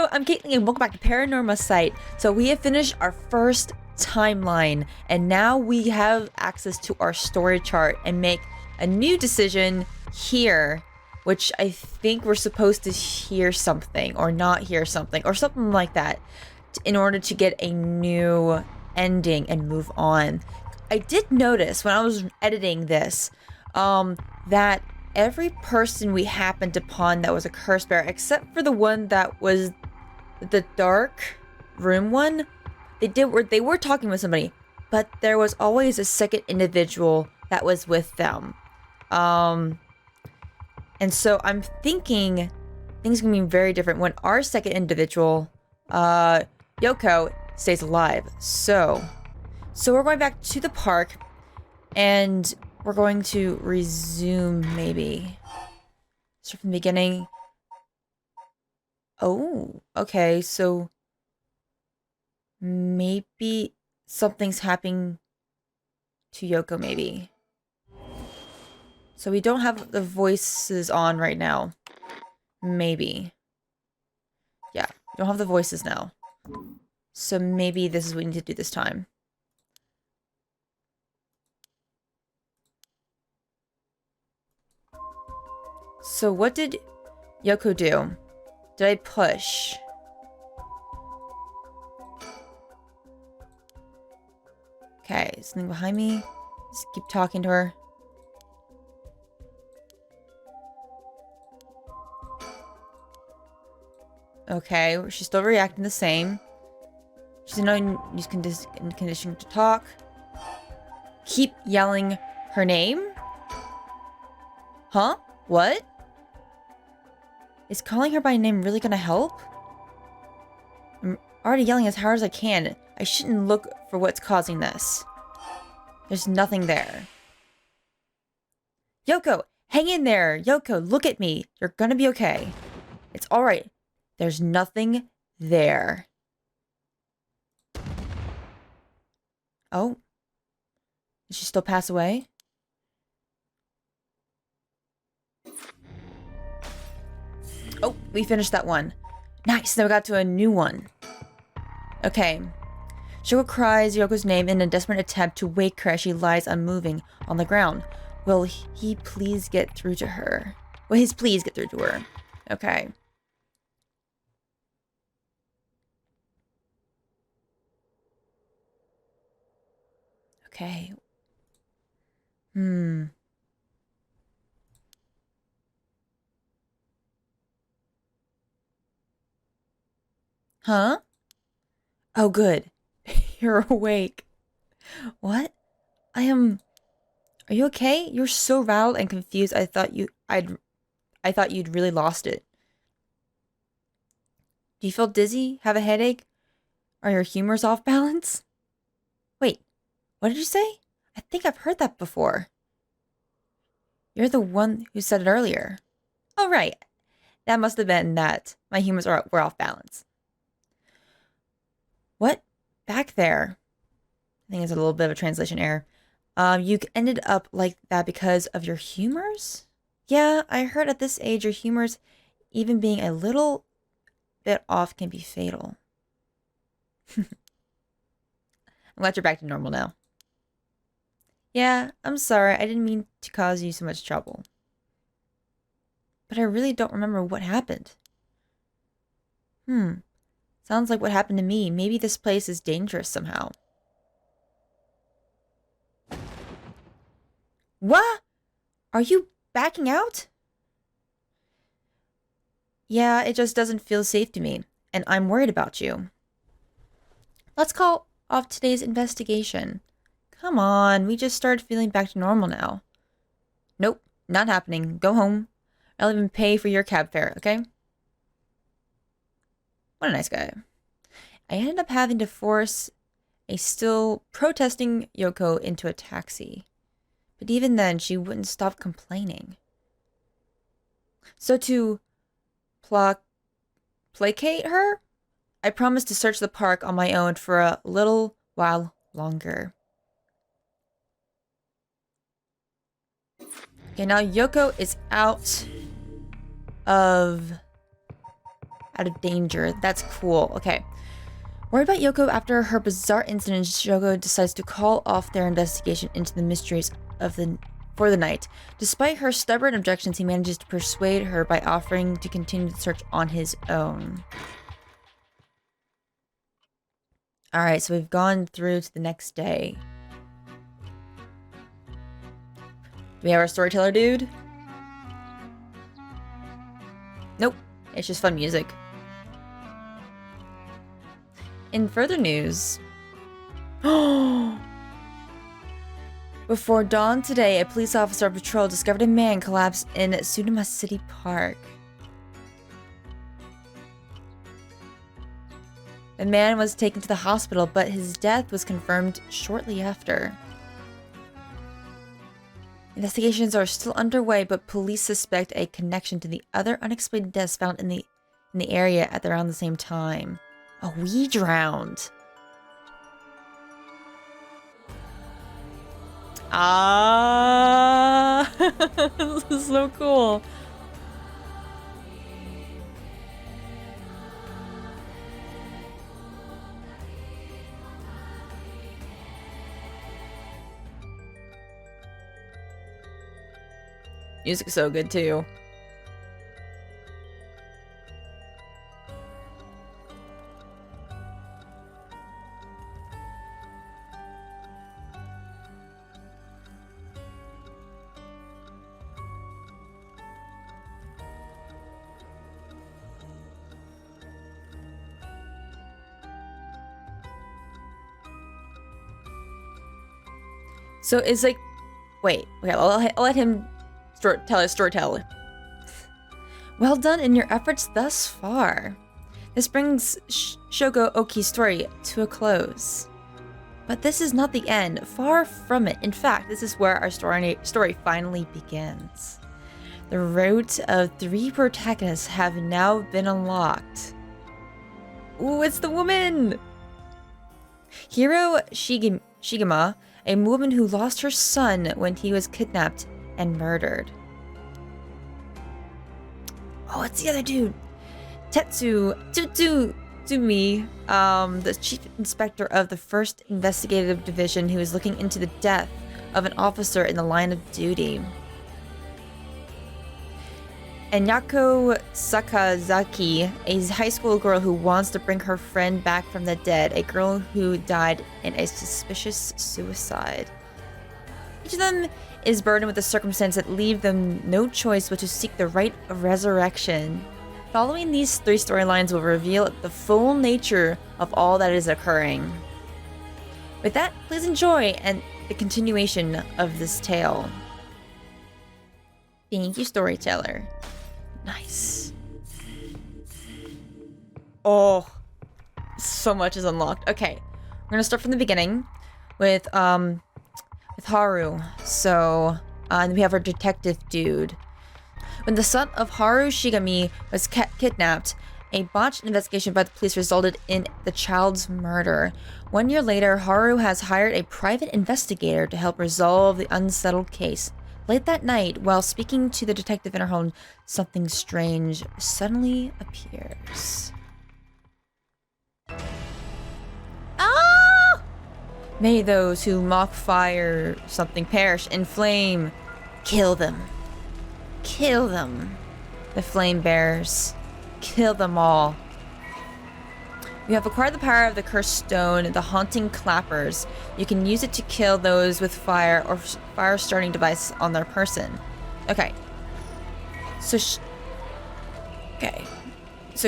Hello, I'm Caitlin and welcome back to PARANORMASIGHT. So we have finished our first timeline and now we have access to our story chart and make a new decision here, which I think we're supposed to hear something or not hear something or something like that in order to get a new ending and move on. I did notice when I was editing this that every person we happened upon that was a curse bearer, except for the one that was the dark room one, they were talking with somebody, but there was always a second individual that was with them. And so I'm thinking things can be very different when our second individual, Yoko, stays alive. So we're going back to the park and we're going to resume, maybe. Start from the beginning. Oh, okay, so maybe something's happening to Yoko, maybe. So we don't have the voices on right now. Maybe. Yeah, we don't have the voices now. So maybe this is what we need to do this time. So what did Yoko do? Did I push? Okay, something behind me. Just keep talking to her. Okay, she's still reacting the same. She's in no use condition to talk. Keep yelling her name? Huh? What? Is calling her by name really gonna help? I'm already yelling as hard as I can. I shouldn't look for what's causing this. There's nothing there. Yoko, hang in there. Yoko, look at me. You're gonna be okay. It's alright. There's nothing there. Oh. Did she still pass away? Oh, we finished that one. Nice, now we got to a new one. Okay. Shoko cries Yoko's name in a desperate attempt to wake her as she lies unmoving on the ground. Will he please get through to her? Will his please get through to her? Okay. Okay. Huh? Oh, good. You're awake. What? Are you okay? You're so rattled and confused. I thought you'd really lost it. Do you feel dizzy? Have a headache? Are your humors off balance? Wait, what did you say? I think I've heard that before. You're the one who said it earlier. Oh, right. That must have been that. My humors were off balance. What? Back there. I think it's a little bit of a translation error. You ended up like that because of your humors? Yeah, I heard at this age your humors, even being a little bit off, can be fatal. I'm glad you're back to normal now. Yeah, I'm sorry. I didn't mean to cause you so much trouble. But I really don't remember what happened. Sounds like what happened to me. Maybe this place is dangerous somehow. What? Are you backing out? Yeah, it just doesn't feel safe to me, and I'm worried about you. Let's call off today's investigation. Come on, we just started feeling back to normal now. Nope, not happening. Go home. I'll even pay for your cab fare, okay? What a nice guy. I ended up having to force a still protesting Yoko into a taxi. But even then, she wouldn't stop complaining. So to placate her, I promised to search the park on my own for a little while longer. Okay, now Yoko is out of out of danger. That's cool. Okay. Worried about Yoko after her bizarre incident, Shogo decides to call off their investigation into the mysteries for the night. Despite her stubborn objections, he manages to persuade her by offering to continue the search on his own. Alright, so we've gone through to the next day. Do we have our storyteller dude? Nope. It's just fun music. In further news... Before dawn today, a police officer on patrol discovered a man collapsed in Tsunema City Park. The man was taken to the hospital, but his death was confirmed shortly after. Investigations are still underway, but police suspect a connection to the other unexplained deaths found in the area at around the same time. Oh, we drowned. Ah, this is so cool. Music's so good too. So it's like, wait, okay, I'll let him tell his storytelling. Well done in your efforts thus far. This brings Shogo Oki's story to a close. But this is not the end, far from it. In fact, this is where our story finally begins. The route of 3 protagonists have now been unlocked. Ooh, it's the woman! Hiro Shigema, a woman who lost her son when he was kidnapped and murdered. Oh, it's the other dude. Tetsu Tsumi, the chief inspector of the 1st Investigative Division who is looking into the death of an officer in the line of duty. And Yako Sakazaki, a high school girl who wants to bring her friend back from the dead, a girl who died in a suspicious suicide. Each of them is burdened with the circumstances that leave them no choice but to seek the right of resurrection. Following these 3 storylines will reveal the full nature of all that is occurring. With that, please enjoy and the continuation of this tale. Thank you, storyteller. Nice. Oh, so much is unlocked. Okay, we're gonna start from the beginning with Haru. So, and we have our detective dude. When the son of Haru Shigami was kidnapped, a botched investigation by the police resulted in the child's murder. 1 year later, Haru has hired a private investigator to help resolve the unsettled case. Late that night, while speaking to the detective in her home, something strange suddenly appears. Ah! May those who mock fire something perish in flame. Kill them. Kill them. The flame bearers. Kill them all. You have acquired the power of the cursed stone, the haunting clappers. You can use it to kill those with fire or fire starting device on their person. Okay. So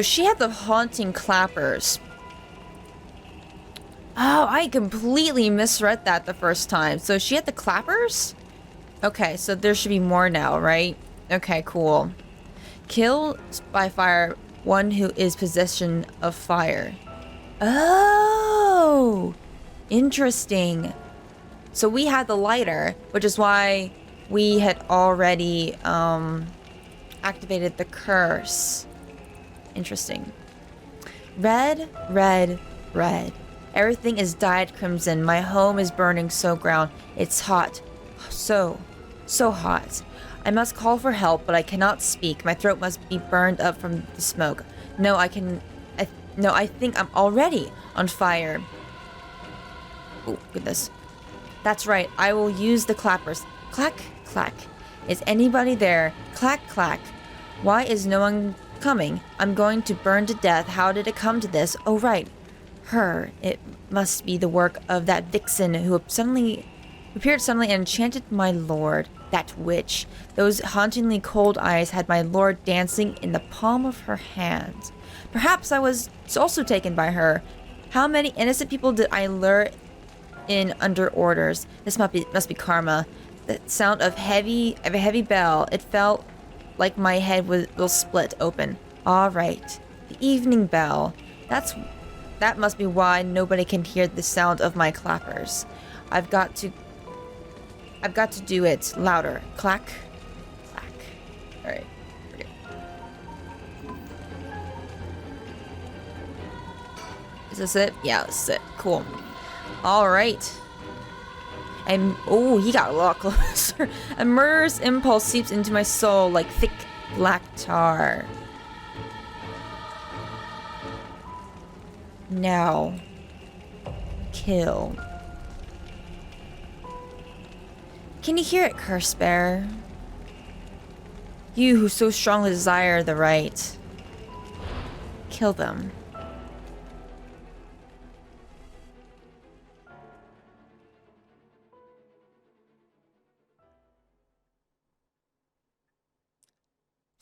she had the haunting clappers. Oh, I completely misread that the first time. So she had the clappers? Okay, so there should be more now, right? Okay, cool. Kill by fire one who is possession of fire. Oh, interesting. So we had the lighter, which is why we had already activated the curse. Interesting. Red, red, red. Everything is dyed crimson. My home is burning so ground. It's hot. So hot. I must call for help, but I cannot speak. My throat must be burned up from the smoke. No, no, I think I'm already on fire. Oh, goodness. That's right, I will use the clappers. Clack, clack. Is anybody there? Clack, clack. Why is no one coming? I'm going to burn to death. How did it come to this? Oh, right. Her. It must be the work of that vixen who appeared suddenly and enchanted my lord. That witch. Those hauntingly cold eyes had my lord dancing in the palm of her hand. Perhaps I was also taken by her. How many innocent people did I lure in under orders? This must be karma. The sound of a heavy bell. It felt like my head will split open. All right. The evening bell. That must be why nobody can hear the sound of my clappers. I've got to do it louder. Clack, clack. All right. Okay. Is this it? Yeah, this is it. Cool. All right. And oh, he got a lot closer. A murderous impulse seeps into my soul like thick black tar. Now, kill. Can you hear it, curse bearer? You who so strongly desire the right. Kill them.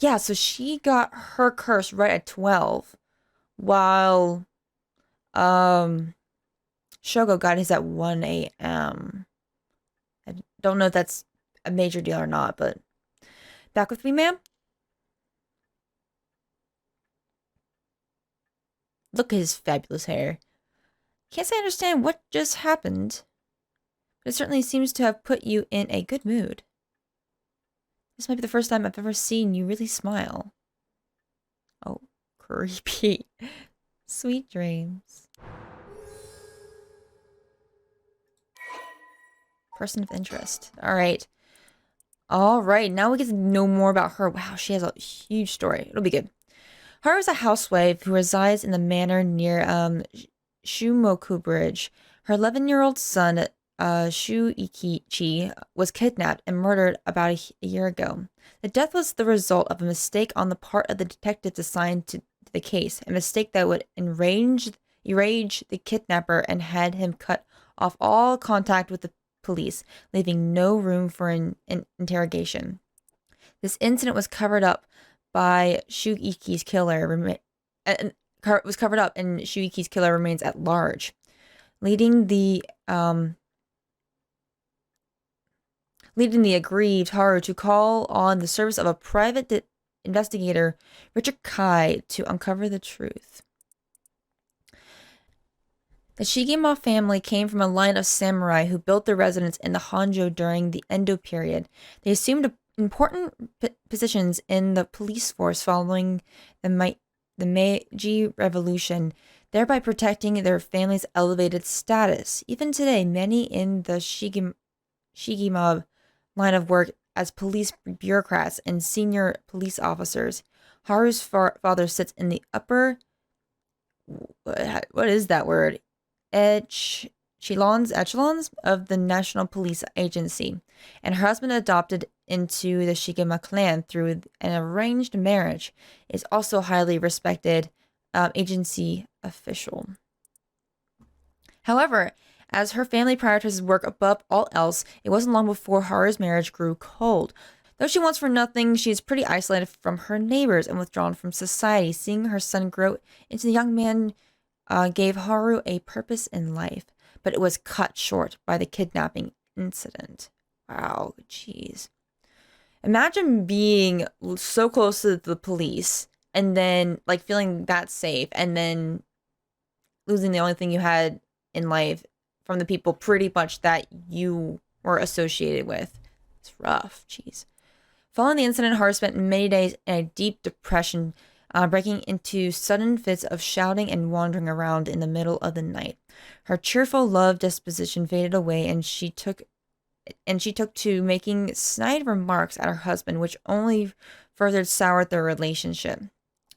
Yeah, so she got her curse right at 12, while Shogo got his at 1 a.m. I don't know if that's a major deal or not, but back with me, ma'am? Look at his fabulous hair. Can't say I understand what just happened, but it certainly seems to have put you in a good mood. This might be the first time I've ever seen you really smile. Oh, creepy. Sweet dreams. Person of interest. Alright. Alright, now we get to know more about her. Wow, she has a huge story. It'll be good. Haru is a housewife who resides in the manor near Shumoku Bridge. Her 11-year-old son, Shuichi, was kidnapped and murdered about a year ago. The death was the result of a mistake on the part of the detectives assigned to the case, a mistake that would enrage the kidnapper and had him cut off all contact with the police, leaving no room for an interrogation. This incident was covered up by Shuichi's killer, and Shuichi's killer remains at large, leading the aggrieved Haru to call on the service of a private investigator, Richard Kai, to uncover the truth. The Shigema family came from a line of samurai who built their residence in the Honjo during the Edo period. They assumed important positions in the police force following the Meiji Revolution, thereby protecting their family's elevated status. Even today, many in the Shigema line of work as police bureaucrats and senior police officers. Haru's father sits in the upper... What is that word? Echelons of the National Police Agency, and her husband adopted into the Shigema clan through an arranged marriage is also highly respected agency official. However, as her family prioritizes work above all else, it wasn't long before Haru's marriage grew cold. Though she wants for nothing, she is pretty isolated from her neighbors and withdrawn from society. Seeing her son grow into the young man gave Haru a purpose in life, but it was cut short by the kidnapping incident. Wow, jeez. Imagine being so close to the police and then like feeling that safe and then losing the only thing you had in life from the people pretty much that you were associated with. It's rough, jeez. Following the incident, Haru spent many days in a deep depression, breaking into sudden fits of shouting and wandering around in the middle of the night. Her cheerful love disposition faded away, and she took to making snide remarks at her husband, which only further soured their relationship.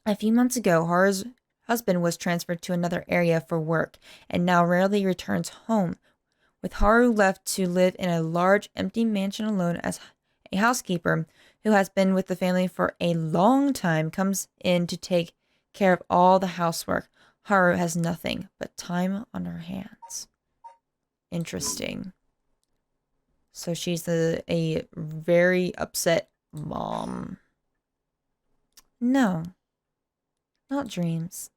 A few months ago, Haru's husband was transferred to another area for work and now rarely returns home, with Haru left to live in a large, empty mansion alone as a housekeeper who has been with the family for a long time comes in to take care of all the housework. Haru has nothing but time on her hands. Interesting. So she's a very upset mom. No, not dreams.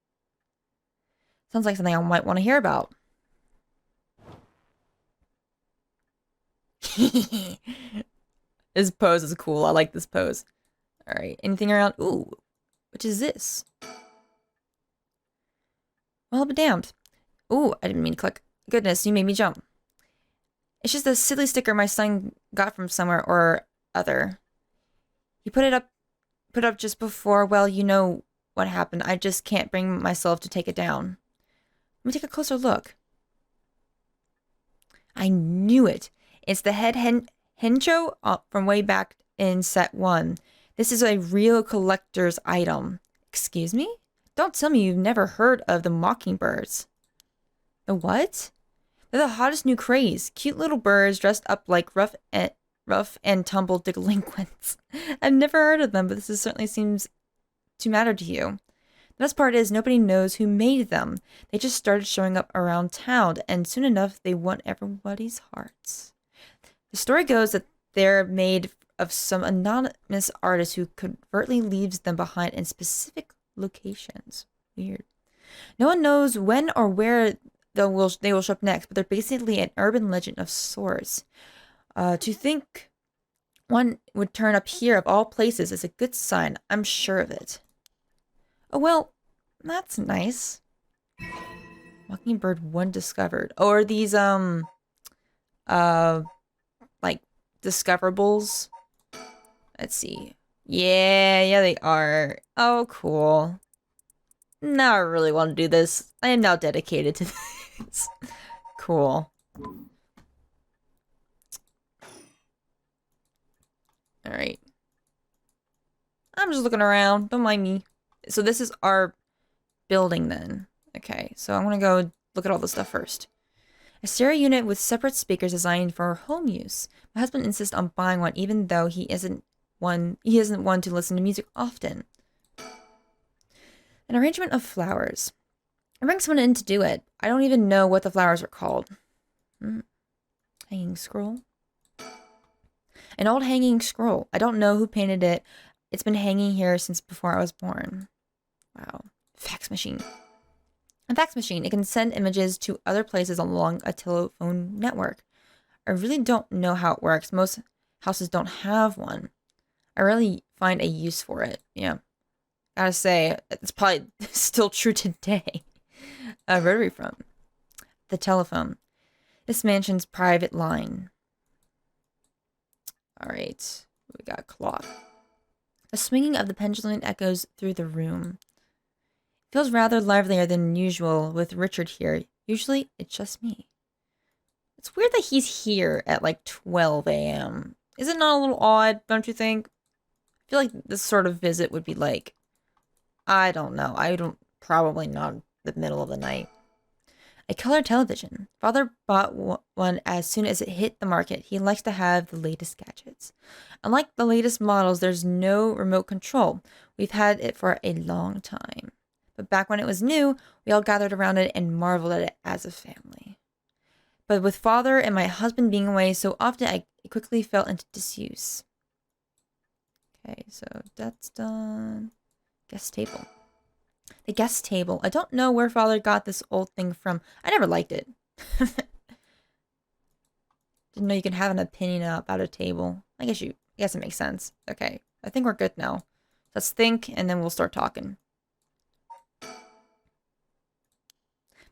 Sounds like something I might want to hear about. This pose is cool. I like this pose. All right. Anything around? Ooh. Which is this? Well, be damned. Ooh, I didn't mean to click. Goodness, you made me jump. It's just a silly sticker my son got from somewhere or other. He put it up just before. Well, you know what happened. I just can't bring myself to take it down. Let me take a closer look. I knew it. It's the head hencho from way back in set 1. This is a real collector's item. Excuse me? Don't tell me you've never heard of the mockingbirds. The what? They're the hottest new craze. Cute little birds dressed up like rough and tumble delinquents. I've never heard of them, but this certainly seems to matter to you. The best part is nobody knows who made them. They just started showing up around town, and soon enough they won everybody's hearts. The story goes that they're made of some anonymous artist who covertly leaves them behind in specific locations. Weird. No one knows when or where they will show up next, but they're basically an urban legend of sorts. To think one would turn up here of all places is a good sign. I'm sure of it. Oh, well, that's nice. Mockingbird 1 discovered. Oh, are these, like, discoverables? Let's see. Yeah, they are. Oh, cool. Now I really want to do this. I am now dedicated to this. Cool. Alright. I'm just looking around. Don't mind me. So this is our building then. Okay, so I'm gonna go look at all this stuff first. A stereo unit with separate speakers designed for home use. My husband insists on buying one even though he isn't one to listen to music often. An arrangement of flowers. I bring someone in to do it. I don't even know what the flowers are called. Hanging scroll. An old hanging scroll. I don't know who painted it. It's been hanging here since before I was born. Wow. Fax machine. A fax machine. It can send images to other places along a telephone network. I really don't know how it works. Most houses don't have one. I really find a use for it. Yeah. Gotta say, it's probably still true today. A rotary phone. The telephone. This mansion's private line. Alright. We got a clock. The swinging of the pendulum echoes through the room. It feels rather livelier than usual with Richard here. Usually, it's just me. It's weird that he's here at like 12 a.m. Is it not a little odd, don't you think? I feel like this sort of visit would be like, I don't know. Probably not the middle of the night. A color television. Father bought one as soon as it hit the market. He likes to have the latest gadgets. Unlike the latest models, there's no remote control. We've had it for a long time. But back when it was new, we all gathered around it and marveled at it as a family. But with father and my husband being away so often, I quickly fell into disuse. Okay, so that's done. Guest table. The guest table. I don't know where father got this old thing from. I never liked it. Didn't know you could have an opinion about a table. I guess it makes sense. Okay, I think we're good now. Let's think, and then we'll start talking.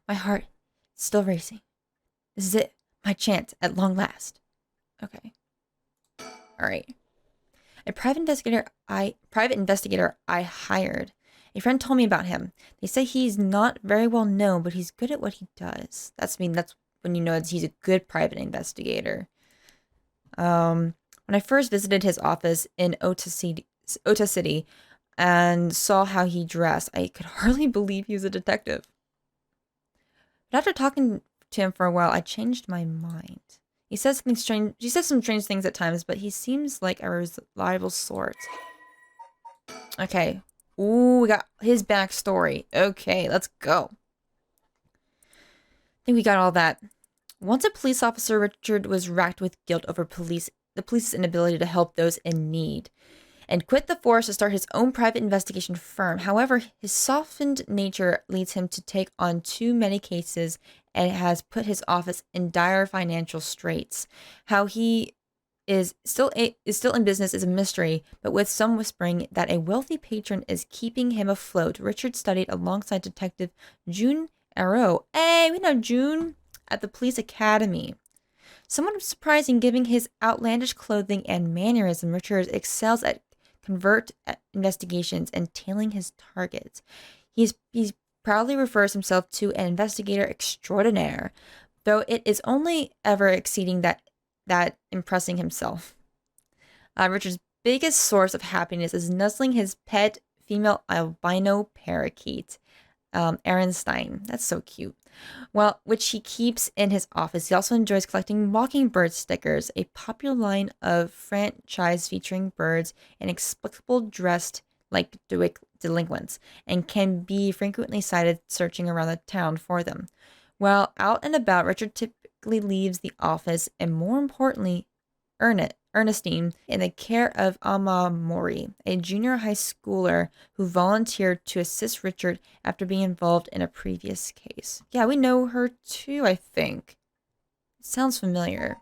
My heart is still racing. This is it. My chance at long last. Okay. All right. A private investigator I hired. A friend told me about him. They say he's not very well known, but he's good at what he does. That's when you know that he's a good private investigator. When I first visited his office in Ota City, and saw how he dressed. I could hardly believe he was a detective. But after talking to him for a while, I changed my mind. He says something strange. He says some strange things at times, but he seems like a reliable sort. Okay. Ooh, we got his backstory. Okay, let's go. I think we got all that. Once a police officer, Richard was racked with guilt over the police's inability to help those in need, and quit the force to start his own private investigation firm. However, his softened nature leads him to take on too many cases and has put his office in dire financial straits. How he is still in business is a mystery, but with some whispering that a wealthy patron is keeping him afloat. Richard studied alongside Detective June Arrow. Hey, we know June at the police academy. Somewhat surprising given his outlandish clothing and mannerism, Richard excels at covert investigations and tailing his targets. He's proudly refers himself to an investigator extraordinaire, though it is only ever exceeding that impressing himself. Richard's biggest source of happiness is nuzzling his pet female albino parakeet, Ehrenstein. That's so cute. Well, which he keeps in his office. He also enjoys collecting mockingbird stickers, a popular line of franchise featuring birds inexplicably dressed like delinquents, and can be frequently sighted searching around the town for them. While out and about, Richard typically leaves the office, and more importantly, Ernestine, in the care of Ama Mori, a junior high schooler who volunteered to assist Richard after being involved in a previous case. Yeah, we know her too, I think. It sounds familiar.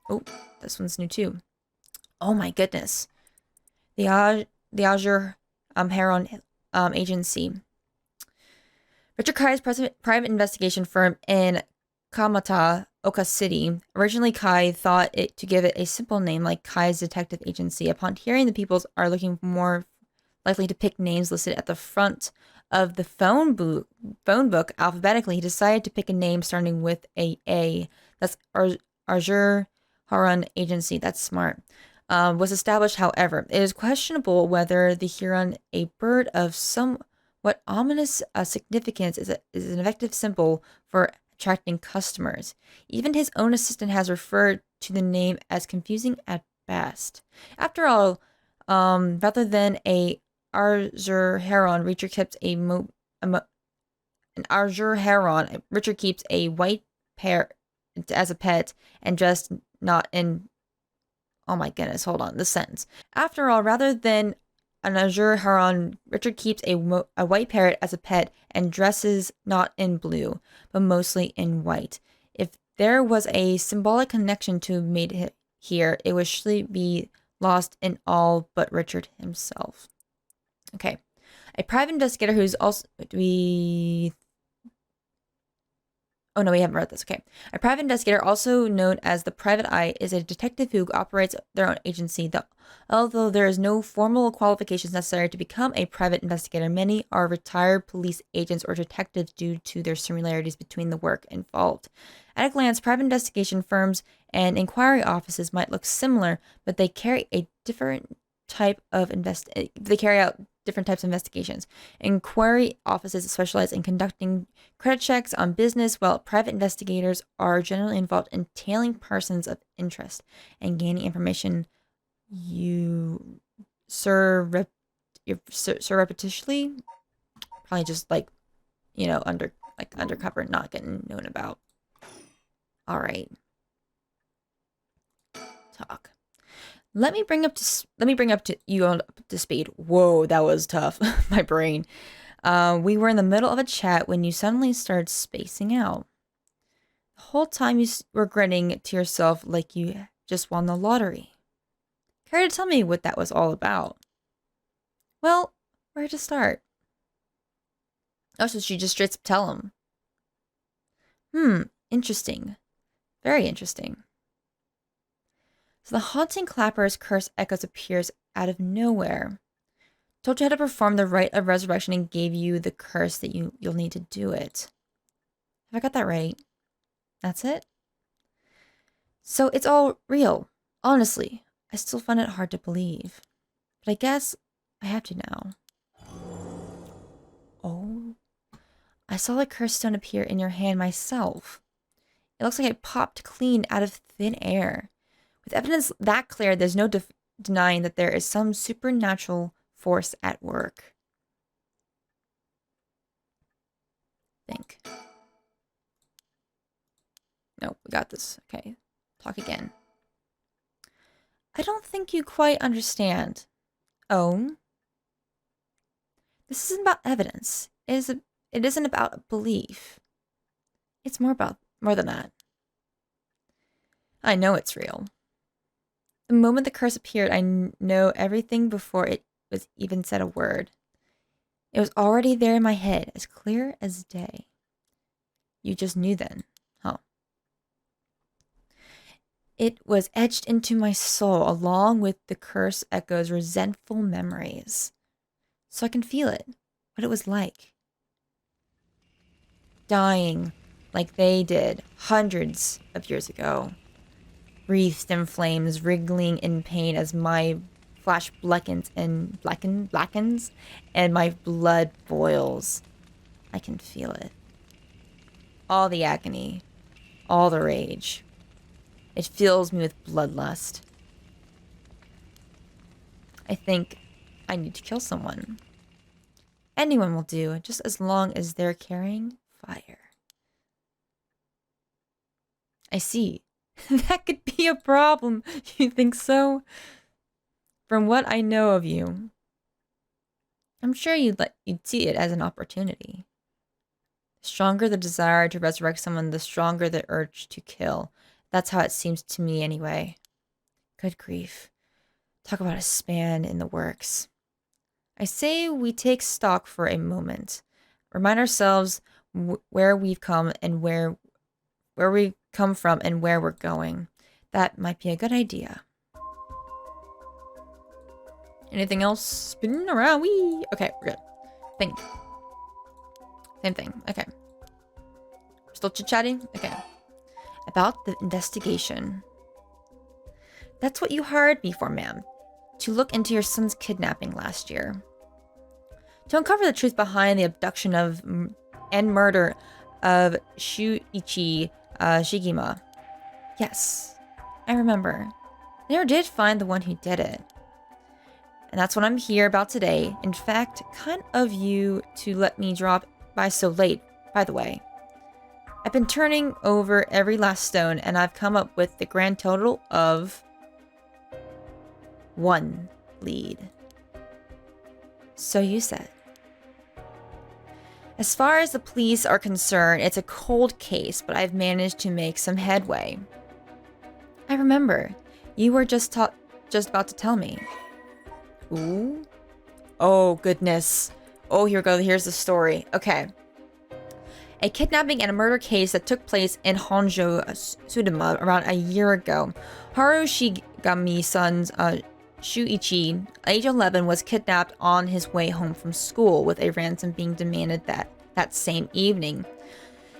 Oh, this one's new too. Oh my goodness. The Azure Heron Agency. Richard Kai's private investigation firm in Kamata, Oka City. Originally, Kai thought to give it a simple name like Kai's Detective Agency. Upon hearing the peoples are looking more likely to pick names listed at the front of the phone book alphabetically, he decided to pick a name starting with a A. That's Azure Heron Agency. That's smart. Was established, however. It is questionable whether the heron, a bird of somewhat ominous significance, is an effective symbol for attracting customers. Even his own assistant has referred to the name as confusing at best. After all, rather than a Azure Heron, Richard keeps Richard keeps a white parrot as a pet, and just not in. Oh my goodness, hold on, this sentence. After all, rather than an Azure Heron, Richard keeps a white parrot as a pet and dresses not in blue, but mostly in white. If there was a symbolic connection to made here, it would surely be lost in all but Richard himself. Okay. A private investigator who's also... Oh, no, we haven't read this. Okay. A private investigator, also known as the private eye, is a detective who operates their own agency. Although there is no formal qualifications necessary to become a private investigator, many are retired police agents or detectives due to their similarities between the work involved. At a glance, private investigation firms and inquiry offices might look similar, but they carry a different type of they carry out different types of investigations. Inquiry offices specialize in conducting credit checks on business, while private investigators are generally involved in tailing persons of interest and gaining information surreptitiously, probably just like, undercover, not getting known about. All right. Talk. Let me bring up to you up to speed. Whoa, that was tough. My brain. We were in the middle of a chat when you suddenly started spacing out. The whole time you were grinning to yourself like you just won the lottery. Care to tell me what that was all about? Well, where to start? Oh, so she just straight up tell him. Interesting. Very interesting. So the haunting clapper's curse echoes appears out of nowhere. Told you how to perform the rite of resurrection and gave you the curse that you'll need to do it. Have I got that right? That's it? So it's all real. Honestly. I still find it hard to believe. But I guess I have to now. Oh. I saw the cursed stone appear in your hand myself. It looks like it popped clean out of thin air. With evidence that clear, there's no denying that there is some supernatural force at work. Think. No, we got this. Okay. Talk again. I don't think you quite understand. Oh? This isn't about evidence. It isn't about belief. It's more than that. I know it's real. The moment the curse appeared, I know everything before it was even said a word. It was already there in my head, as clear as day. You just knew then, huh? It was etched into my soul, along with the curse echoes resentful memories. So I can feel it, what it was like. Dying like they did hundreds of years ago. Wreathed in flames, wriggling in pain as my flesh blackens and my blood boils. I can feel it. All the agony, all the rage. It fills me with bloodlust. I think I need to kill someone. Anyone will do, just as long as they're carrying fire. I see. That could be a problem. You think so? From what I know of you, I'm sure you'd see it as an opportunity. The stronger the desire to resurrect someone, the stronger the urge to kill. That's how it seems to me anyway. Good grief. Talk about a span in the works. I say we take stock for a moment. Remind ourselves where we've come and where we come from and where we're going. That might be a good idea. Anything else? Spinning around. Wee. Okay, we're good. Think. Same thing. Okay. Still chit-chatting? Okay. About the investigation. That's what you hired me for, ma'am. To look into your son's kidnapping last year. To uncover the truth behind the abduction of and murder of Shuichi Shigima. Yes, I remember. I never did find the one who did it. And that's what I'm here about today. In fact, kind of you to let me drop by so late, by the way. I've been turning over every last stone, and I've come up with the grand total of 1 lead. So you said. As far as the police are concerned, it's a cold case, but I've managed to make some headway. I remember. You were just about to tell me. Ooh. Oh, goodness. Oh, here we go. Here's the story. Okay. A kidnapping and a murder case that took place in Honjo, Sudama, around a year ago. Haru Shigami's son's Shuichi, age 11, was kidnapped on his way home from school, with a ransom being demanded that same evening.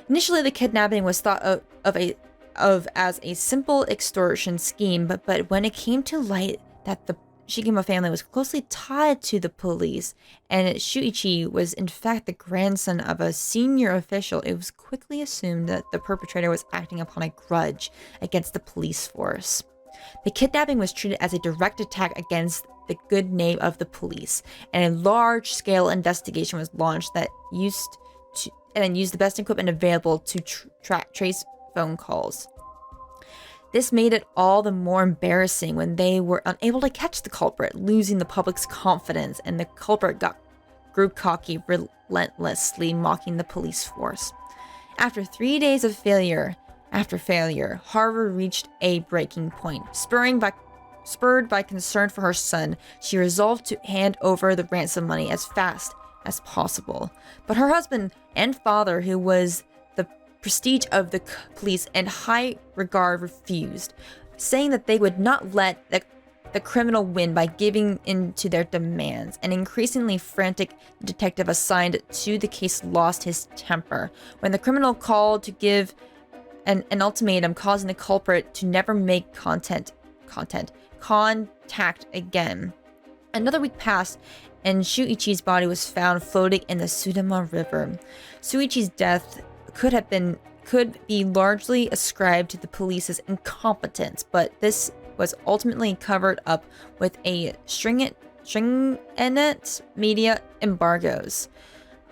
Initially, the kidnapping was thought of as a simple extortion scheme, but when it came to light that the Shigema family was closely tied to the police, and Shuichi was in fact the grandson of a senior official, it was quickly assumed that the perpetrator was acting upon a grudge against the police force. The kidnapping was treated as a direct attack against the good name of the police, and a large-scale investigation was launched that used the best equipment available to trace phone calls. This made it all the more embarrassing when they were unable to catch the culprit, losing the public's confidence, and the culprit grew cocky, relentlessly mocking the police force. After 3 days of failure, Harvard reached a breaking point. Spurred by concern for her son, she resolved to hand over the ransom money as fast as possible. But her husband and father, who was the prestige of the police and high regard, refused, saying that they would not let the criminal win by giving in to their demands. An increasingly frantic detective assigned to the case lost his temper when the criminal called to give an ultimatum, causing the culprit to never make content contact again. Another week passed, and Shuichi's body was found floating in the Sudama River. Shuichi's death could be largely ascribed to the police's incompetence, but this was ultimately covered up with a stringent media embargoes.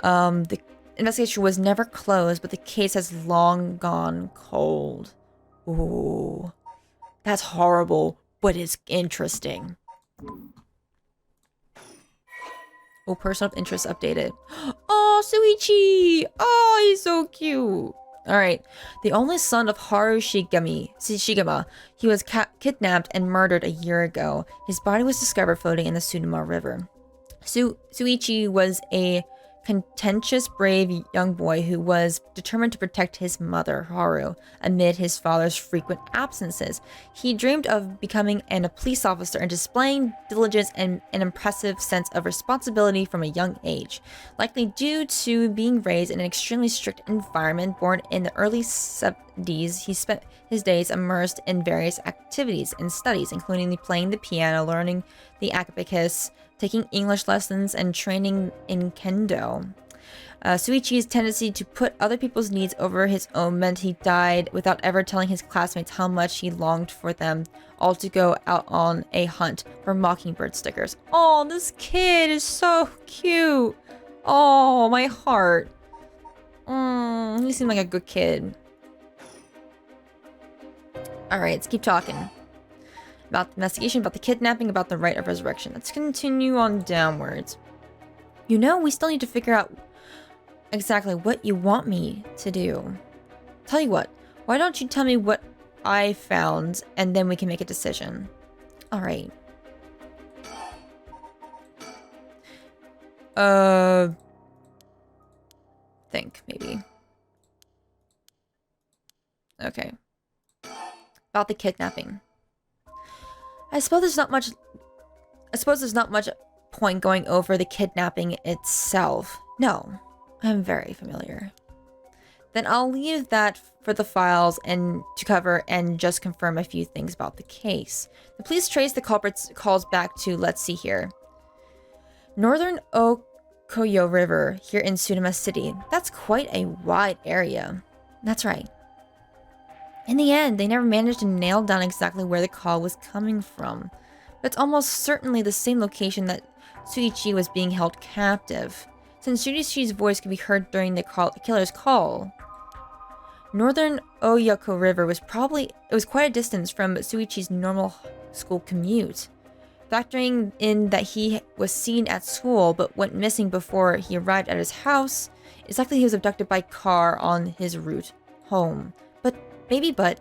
The investigation was never closed, but the case has long gone cold. Ooh, that's horrible, but it's interesting. Oh, person of interest updated. Oh, Shuichi! Oh, he's so cute. All right. The only son of Haru Shigema, he was kidnapped and murdered a year ago. His body was discovered floating in the Sudama River. Shuichi was a contentious, brave young boy who was determined to protect his mother, Haru, amid his father's frequent absences. He dreamed of becoming a police officer and displaying diligence and an impressive sense of responsibility from a young age. Likely due to being raised in an extremely strict environment, born in the early 70s, he spent his days immersed in various activities and studies, including playing the piano, learning the abacus, taking English lessons, and training in kendo. Shuichi's tendency to put other people's needs over his own meant he died without ever telling his classmates how much he longed for them all to go out on a hunt for mockingbird stickers. Oh, this kid is so cute. Oh, my heart. He seemed like a good kid. Alright, let's keep talking. About the investigation, about the kidnapping, about the right of resurrection. Let's continue on downwards. You know, we still need to figure out exactly what you want me to do. Tell you what, why don't you tell me what I found, and then we can make a decision. Alright. Think, maybe. Okay. About the kidnapping. I suppose there's not much point going over the kidnapping itself. No, I'm very familiar. Then I'll leave that for the files and to cover and just confirm a few things about the case. The police trace the culprit's calls back to, let's see here, Northern Okoyo River here in Sudama City. That's quite a wide area. That's right. In the end, they never managed to nail down exactly where the call was coming from. But it's almost certainly the same location that Shuichi was being held captive, since Shuichi's voice could be heard during the killer's call. Northern Oyako River was quite a distance from Shuichi's normal school commute. Factoring in that he was seen at school but went missing before he arrived at his house, it's likely he was abducted by car on his route home. But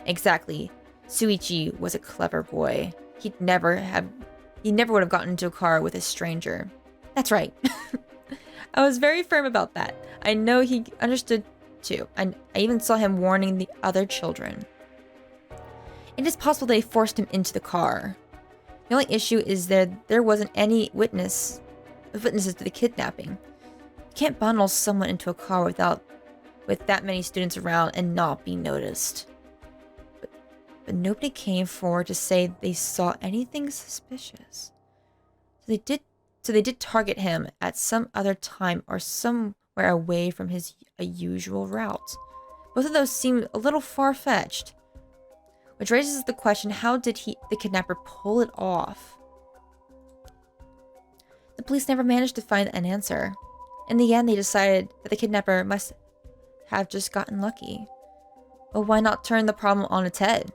exactly, Shuichi was a clever boy. He never would have gotten into a car with a stranger. That's right. I was very firm about that. I know he understood too. I even saw him warning the other children. It is possible they forced him into the car. The only issue is there wasn't any witnesses to the kidnapping. You can't bundle someone into a car with that many students around and not be noticed. But nobody came forward to say they saw anything suspicious. So they did target him at some other time or somewhere away from his usual route. Both of those seem a little far-fetched. Which raises the question, how did the kidnapper pull it off? The police never managed to find an answer. In the end, they decided that the kidnapper must have just gotten lucky. But why not turn the problem on its head?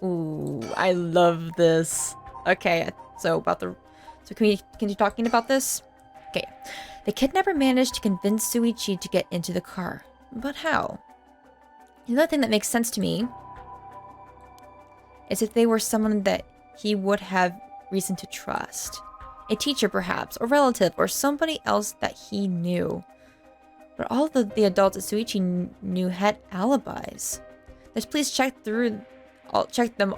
Ooh, I love this. Okay, so can we continue talking about this? Okay. The kidnapper managed to convince Shuichi to get into the car. But how? Another thing that makes sense to me is if they were someone that he would have reason to trust. A teacher, perhaps, or relative, or somebody else that he knew. But all of the adults that Shuichi knew had alibis. The police checked them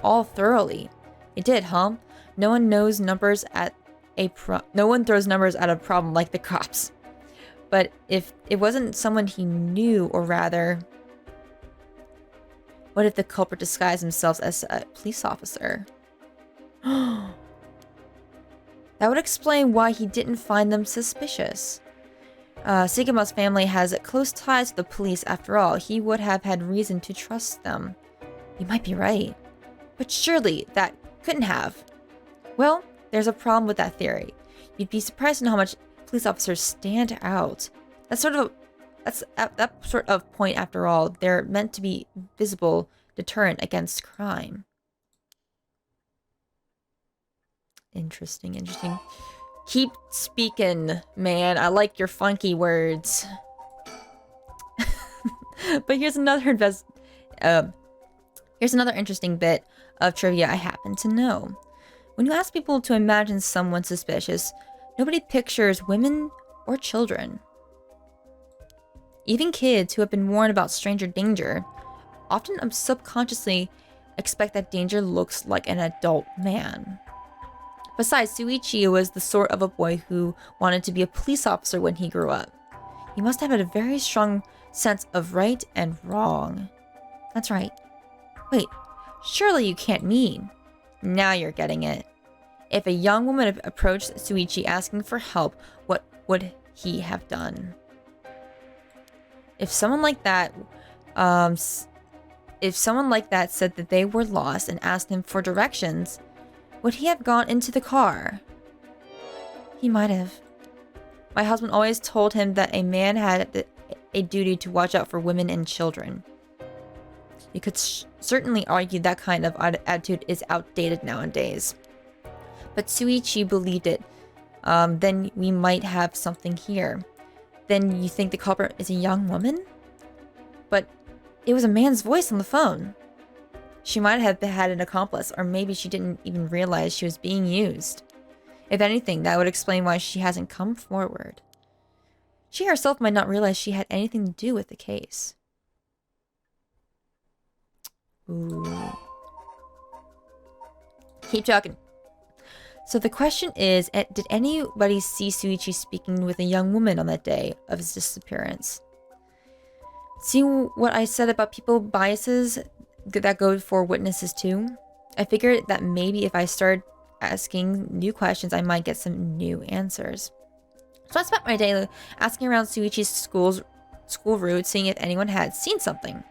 all thoroughly. They did, huh? No one throws numbers at a problem like the cops. But if it wasn't someone he knew, or rather, What if the culprit disguised themselves as a police officer? That would explain why he didn't find them suspicious. Sigma's family has close ties to the police after all. He would have had reason to trust them. You might be right. But surely that couldn't have. Well, there's a problem with that theory. You'd be surprised in how much police officers stand out. That's that sort of point after all. They're meant to be visible deterrent against crime. Interesting. Keep speaking, man. I like your funky words. But here's another interesting bit of trivia I happen to know. When you ask people to imagine someone suspicious, nobody pictures women or children. Even kids who have been warned about stranger danger often subconsciously expect that danger looks like an adult man. Besides, Shuichi was the sort of a boy who wanted to be a police officer when he grew up. He must have had a very strong sense of right and wrong. That's right. Wait, surely you can't mean. Now you're getting it. If a young woman approached Shuichi asking for help, what would he have done? If someone like that said that they were lost and asked him for directions, would he have gone into the car? He might have. My husband always told him that a man had a duty to watch out for women and children. You could certainly argue that kind of attitude is outdated nowadays. But Shuichi believed it. Then we might have something here. Then you think the culprit is a young woman? But it was a man's voice on the phone. She might have had an accomplice, or maybe she didn't even realize she was being used. If anything, that would explain why she hasn't come forward. She herself might not realize she had anything to do with the case. Ooh. Keep talking. So the question is, did anybody see Shuichi speaking with a young woman on that day of his disappearance? See what I said about people biases that go for witnesses too? I figured that maybe if I started asking new questions, I might get some new answers. So I spent my day asking around Shuichi's school route, seeing if anyone had seen something.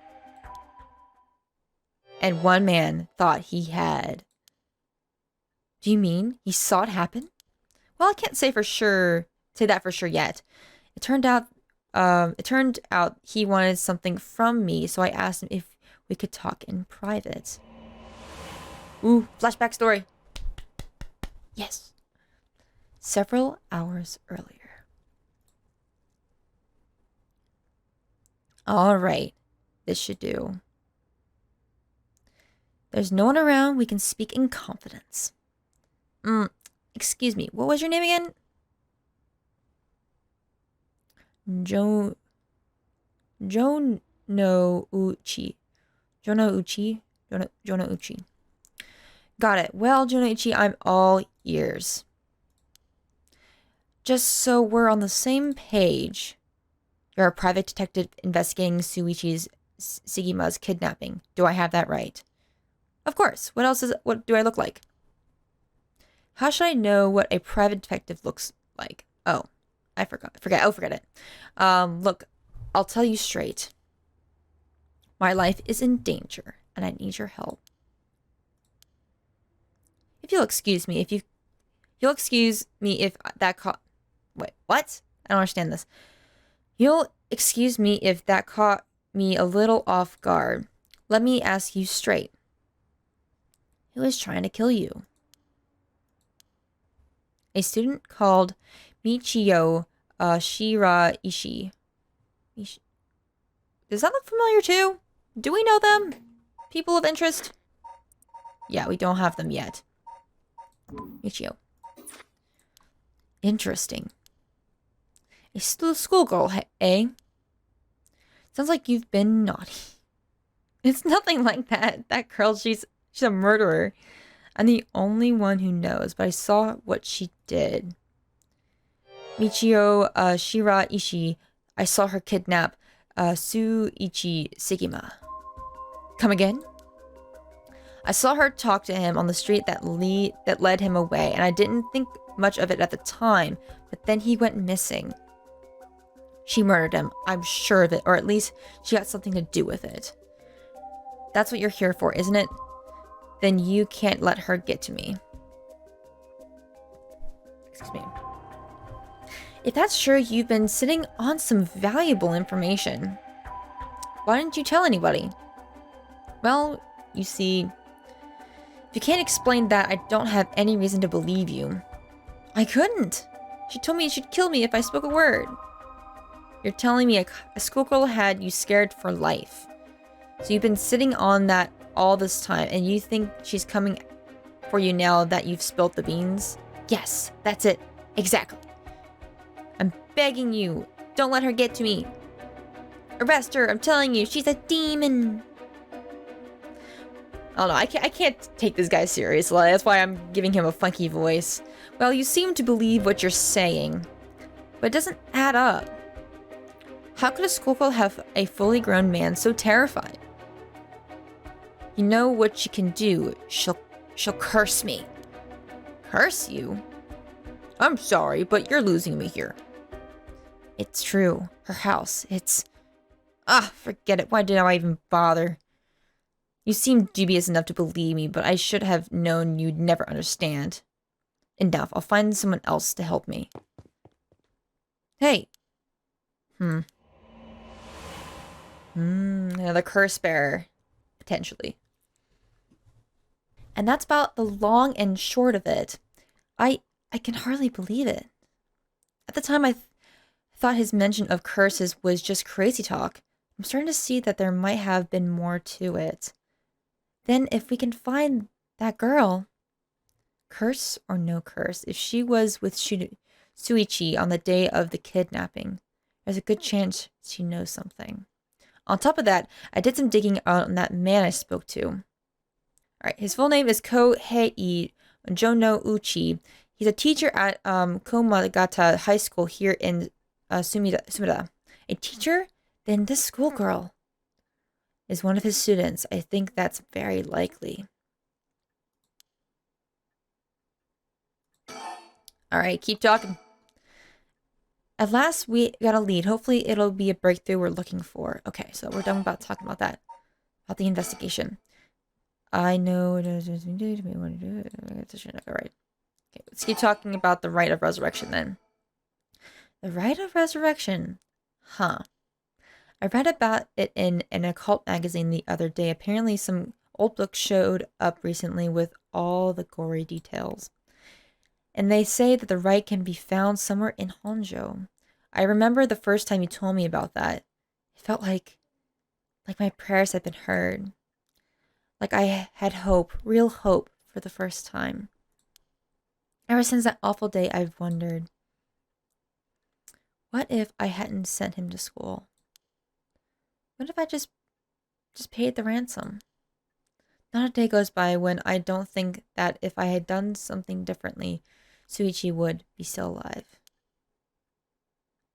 And one man thought he had. Do you mean he saw it happen? Well, I can't say that for sure yet. It turned out he wanted something from me, so I asked him if we could talk in private. Ooh, flashback story. Yes. Several hours earlier. All right. This should do. There's no one around. We can speak in confidence. Excuse me. What was your name again? Jonouchi. Jonouchi. Got it. Well, Jonouchi, I'm all ears. Just so we're on the same page, you're a private detective investigating Shuichi's Sigma's kidnapping. Do I have that right? Of course. What do I look like? How should I know what a private detective looks like? Oh, I forgot. Forget it. Look, I'll tell you straight. My life is in danger, and I need your help. If you'll excuse me, if that caught... Wait, what? I don't understand this. You'll excuse me if that caught me a little off guard. Let me ask you straight. Who is trying to kill you? A student called Michio Shiraishi. Does that look familiar too? Do we know them? People of interest? Yeah, we don't have them yet. Michio. Interesting. A schoolgirl, eh? Sounds like you've been naughty. It's nothing like that. That girl, she's a murderer. I'm the only one who knows, but I saw what she did. Michio Shiraishi, I saw her kidnap Shuichi Sigma. Come again? I saw her talk to him on the street that led him away, and I didn't think much of it at the time, but then he went missing. She murdered him, I'm sure of it, or at least she got something to do with it. That's what you're here for, isn't it? Then you can't let her get to me. Excuse me. If that's true, you've been sitting on some valuable information. Why didn't you tell anybody? Well, you see, if you can't explain that, I don't have any reason to believe you. I couldn't. She told me she'd kill me if I spoke a word. You're telling me a schoolgirl had you scared for life. So you've been sitting on that all this time, and you think she's coming for you now that you've spilt the beans? Yes, that's it. Exactly. I'm begging you, don't let her get to me. Arrest her, I'm telling you, she's a demon. I don't know, I can't take this guy seriously. That's why I'm giving him a funky voice. Well, you seem to believe what you're saying, but it doesn't add up. How could a schoolgirl have a fully grown man so terrified? You know what she can do. She'll curse me. Curse you? I'm sorry, but you're losing me here. It's true. Her house. It's... forget it. Why did I even bother? You seem dubious enough to believe me, but I should have known you'd never understand. Enough. I'll find someone else to help me. Hey. Another curse bearer. Potentially. And that's about the long and short of it. I can hardly believe it. At the time, I thought his mention of curses was just crazy talk. I'm starting to see that there might have been more to it. Then, if we can find that girl, curse or no curse, if she was with Suichi on the day of the kidnapping, there's a good chance she knows something. On top of that, I did some digging on that man I spoke to. Alright, his full name is Kohei Jono Uchi. He's a teacher at Komagata High School here in Sumida. A teacher? Then this schoolgirl is one of his students. I think that's very likely. Alright, keep talking. At last, we got a lead. Hopefully, it'll be a breakthrough we're looking for. Okay, so we're done about talking about that. About the investigation. I know... Alright. Okay, let's keep talking about the rite of resurrection then. The rite of resurrection? Huh. I read about it in an occult magazine the other day. Apparently, some old book showed up recently with all the gory details. And they say that the rite can be found somewhere in Honjo. I remember the first time you told me about that. It felt like my prayers had been heard. Like I had hope, real hope, for the first time. Ever since that awful day, I've wondered, what if I hadn't sent him to school? What if I just paid the ransom? Not a day goes by when I don't think that if I had done something differently, Suichi would be still alive.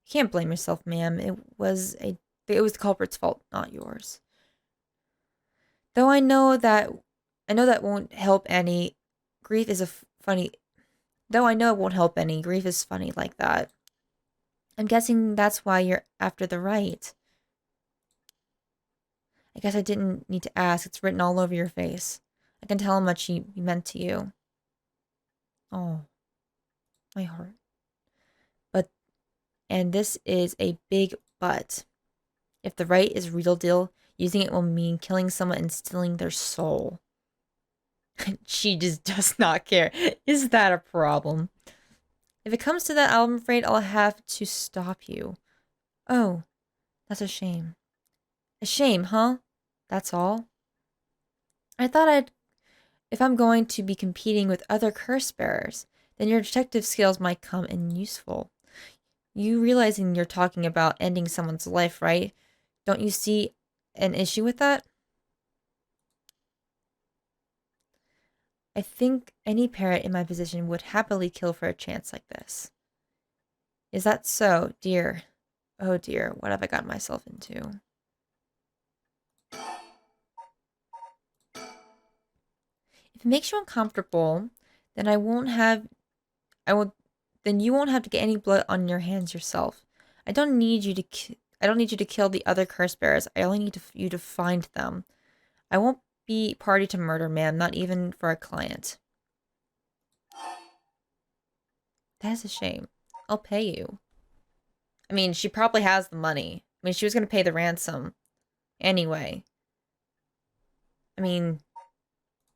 You can't blame yourself, ma'am. It was the culprit's fault, not yours. Though I know that won't help any. Grief is funny. Though I know it won't help any. Grief is funny like that. I'm guessing that's why you're after the rite. I guess I didn't need to ask. It's written all over your face. I can tell how much he meant to you. Oh, my heart. And this is a big but. If the rite is real deal, using it will mean killing someone and stealing their soul. She just does not care. Is that a problem? If it comes to that, I'm afraid I'll have to stop you. Oh, that's a shame. A shame, huh? That's all? I thought if I'm going to be competing with other curse bearers, then your detective skills might come in useful. You realizing you're talking about ending someone's life, right? Don't you see an issue with that? I think any parent in my position would happily kill for a chance like this. Is that so, dear? Oh dear, what have I got myself into? If it makes you uncomfortable, then then you won't have to get any blood on your hands yourself. I don't need you to kill the other curse bearers. I only need you to find them. I won't be party to murder, ma'am, not even for a client. That is a shame. I'll pay you. I mean, she probably has the money. I mean, she was going to pay the ransom anyway. I mean,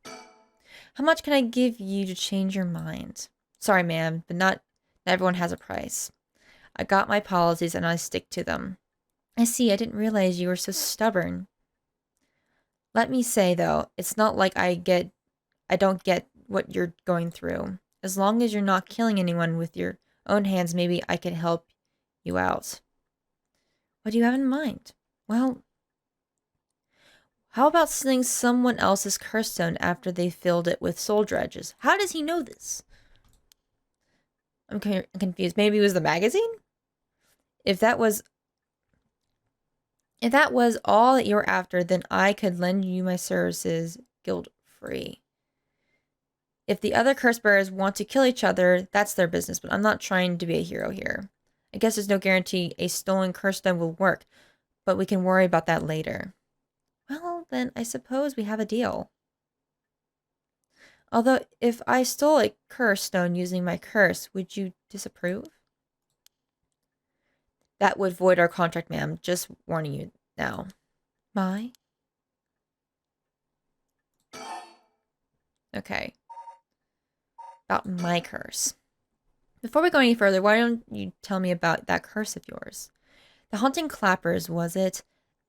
how much can I give you to change your mind? Sorry, ma'am, but not everyone has a price. I got my policies and I stick to them. I see, I didn't realize you were so stubborn. Let me say, though, it's not like I don't get what you're going through. As long as you're not killing anyone with your own hands, maybe I can help you out. What do you have in mind? Well, how about stealing someone else's curse stone after they filled it with soul dredges? How does he know this? I'm confused. Maybe it was the magazine? If that was all that you were after, then I could lend you my services guilt-free. If the other curse bearers want to kill each other, that's their business, but I'm not trying to be a hero here. I guess there's no guarantee a stolen curse stone will work, but we can worry about that later. Well, then I suppose we have a deal. Although, if I stole a curse stone using my curse, would you disapprove? That would void our contract, ma'am. Just warning you now. My? Okay. About my curse. Before we go any further, why don't you tell me about that curse of yours? The Haunting Clappers, was it?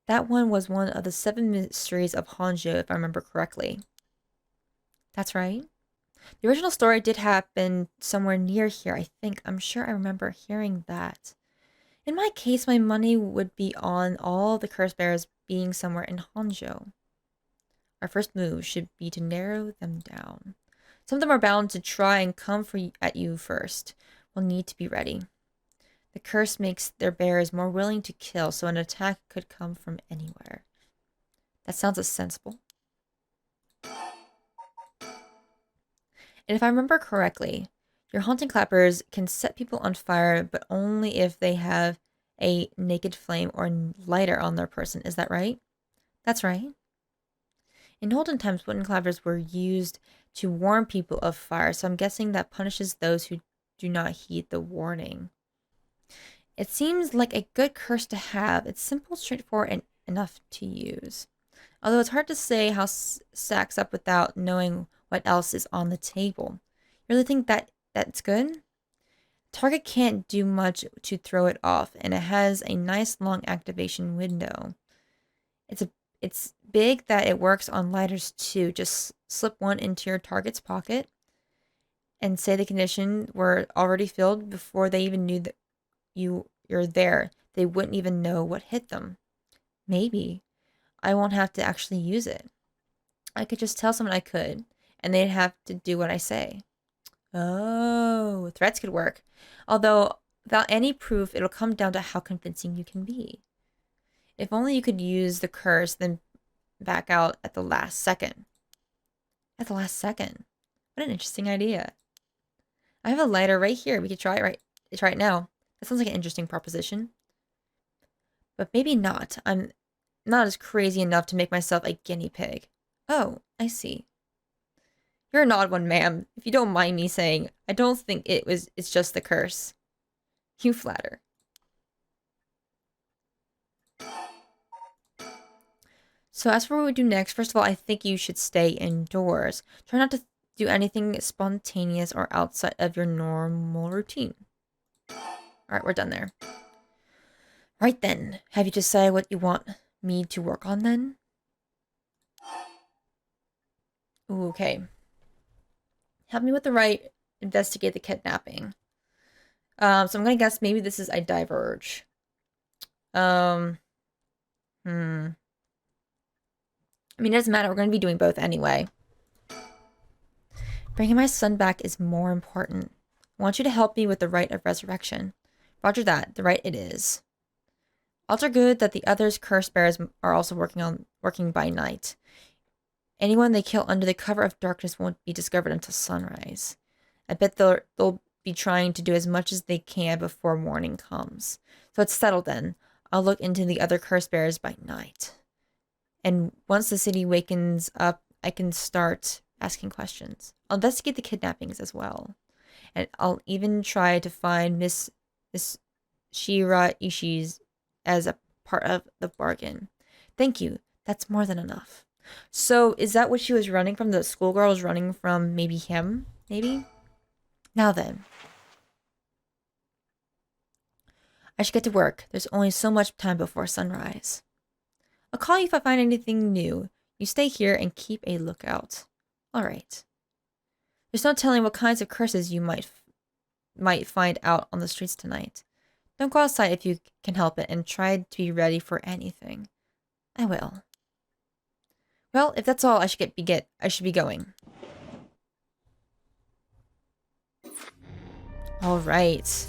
That one was one of the 7 mysteries of Hanzhou, if I remember correctly. That's right. The original story did happen somewhere near here, I think. I'm sure I remember hearing that. In my case, my money would be on all the curse bearers being somewhere in Hanzhou. Our first move should be to narrow them down. Some of them are bound to try and come at you first. We'll need to be ready. The curse makes their bearers more willing to kill, so an attack could come from anywhere. That sounds sensible. And if I remember correctly, your haunting clappers can set people on fire, but only if they have a naked flame or lighter on their person. Is that right? That's right. In olden times, wooden clappers were used to warn people of fire, so I'm guessing that punishes those who do not heed the warning. It seems like a good curse to have. It's simple, straightforward, and enough to use. Although it's hard to say how stacks up without knowing what else is on the table. You really think that's good? Target can't do much to throw it off, and it has a nice long activation window. It's big that it works on lighters too. Just slip one into your target's pocket and say the condition were already filled before they even knew that you're there. They wouldn't even know what hit them. Maybe I won't have to actually use it. I could just tell someone I could, and they'd have to do what I say. Oh, threats could work. Although, without any proof, it'll come down to how convincing you can be. If only you could use the curse, then back out at the last second. At the last second? What an interesting idea. I have a lighter right here. We could try it now. That sounds like an interesting proposition. But maybe not. I'm not as crazy enough to make myself a guinea pig. Oh, I see. You're an odd one, ma'am. If you don't mind me saying, I don't think it's just the curse. You flatter. So as for what we do next, first of all, I think you should stay indoors. Try not to do anything spontaneous or outside of your normal routine. Alright, we're done there. Right then, have you decided what you want me to work on then? Ooh, okay. Help me with the right, investigate the kidnapping. So I'm gonna guess maybe this is a diverge. I mean, it doesn't matter. We're going to be doing both anyway. Bringing my son back is more important. I want you to help me with the rite of resurrection. Roger that. The rite it is. Odds are good that the others curse bearers are also working by night. Anyone they kill under the cover of darkness won't be discovered until sunrise. I bet they'll be trying to do as much as they can before morning comes. So it's settled then. I'll look into the other curse bearers by night. And once the city wakens up, I can start asking questions. I'll investigate the kidnappings as well. And I'll even try to find Miss Shira Ishi's as a part of the bargain. Thank you. That's more than enough. So is that what she was running from? The schoolgirl was running from maybe him? Maybe? Now then. I should get to work. There's only so much time before sunrise. I'll call you if I find anything new. You stay here and keep a lookout. All right. There's no telling what kinds of curses you might find out on the streets tonight. Don't go outside if you can help it, and try to be ready for anything. I will. Well, if that's all, I should be going. All right.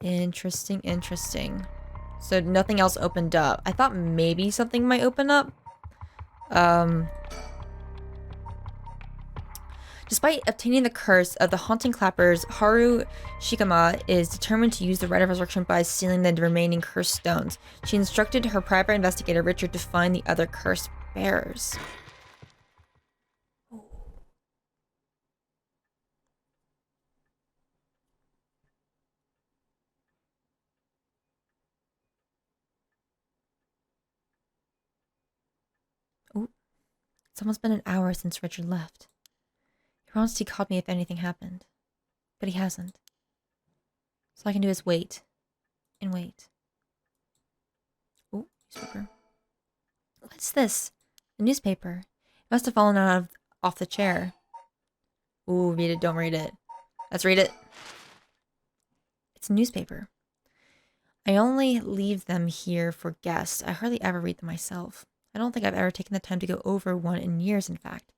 Interesting. So nothing else opened up. I thought maybe something might open up. Despite obtaining the curse of the haunting clappers, Haru Shikama is determined to use the rite of resurrection by stealing the remaining cursed stones. She instructed her private investigator, Richard, to find the other cursed bearers. Oh, it's almost been an hour since Richard left. He promised he called me if anything happened, but he hasn't. So all I can do is wait and wait. Oh, newspaper. What's this? A newspaper. It must have fallen off the chair. Ooh, read it, don't read it. Let's read it. It's a newspaper. I only leave them here for guests. I hardly ever read them myself. I don't think I've ever taken the time to go over one in years, in fact.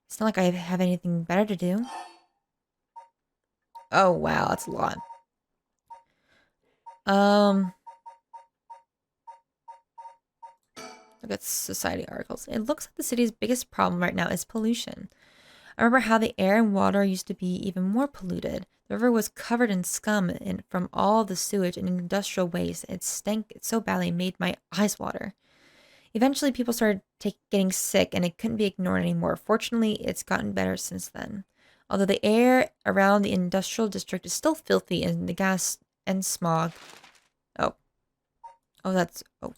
It's not like I have anything better to do. Oh, wow, that's a lot. Look at society articles. It looks like the city's biggest problem right now is pollution. I remember how the air and water used to be even more polluted. The river was covered in scum from all the sewage and industrial waste. It stank so badly it made my eyes water. Eventually, people started getting sick, and it couldn't be ignored anymore. Fortunately, it's gotten better since then. Although the air around the industrial district is still filthy, and the gas and smog... Oh, that's... Oh.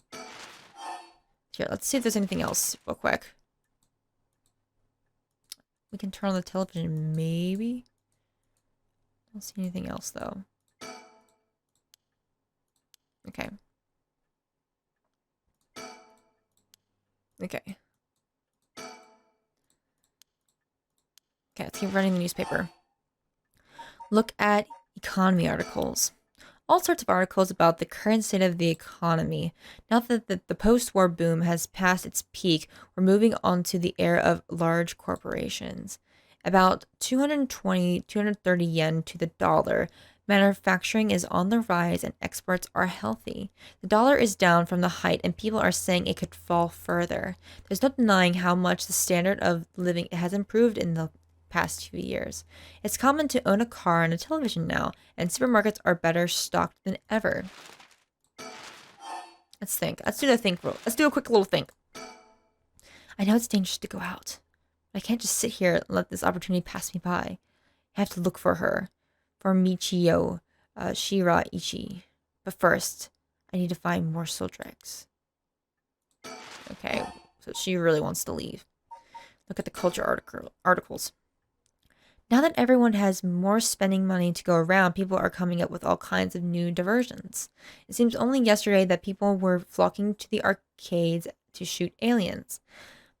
Here, let's see if there's anything else real quick. We can turn on the television, maybe? I don't see anything else, though. Okay. Okay, let's keep running the newspaper. Look at economy articles. All sorts of articles about the current state of the economy. Now that the post-war boom has passed its peak, we're moving on to the era of large corporations. About 220, 230 yen to the dollar. Manufacturing is on the rise and exports are healthy. The dollar is down from the height and people are saying it could fall further. There's no denying how much the standard of living has improved in the past few years. It's common to own a car and a television now, and supermarkets are better stocked than ever. Let's think. Let's do the think. Let's do a quick little think. I know it's dangerous to go out, but I can't just sit here and let this opportunity pass me by. I have to look for her. For Michio Shiraishi. But first, I need to find more Sildrex. Okay, so she really wants to leave. Look at the culture articles. Now that everyone has more spending money to go around, people are coming up with all kinds of new diversions. It seems only yesterday that people were flocking to the arcades to shoot aliens.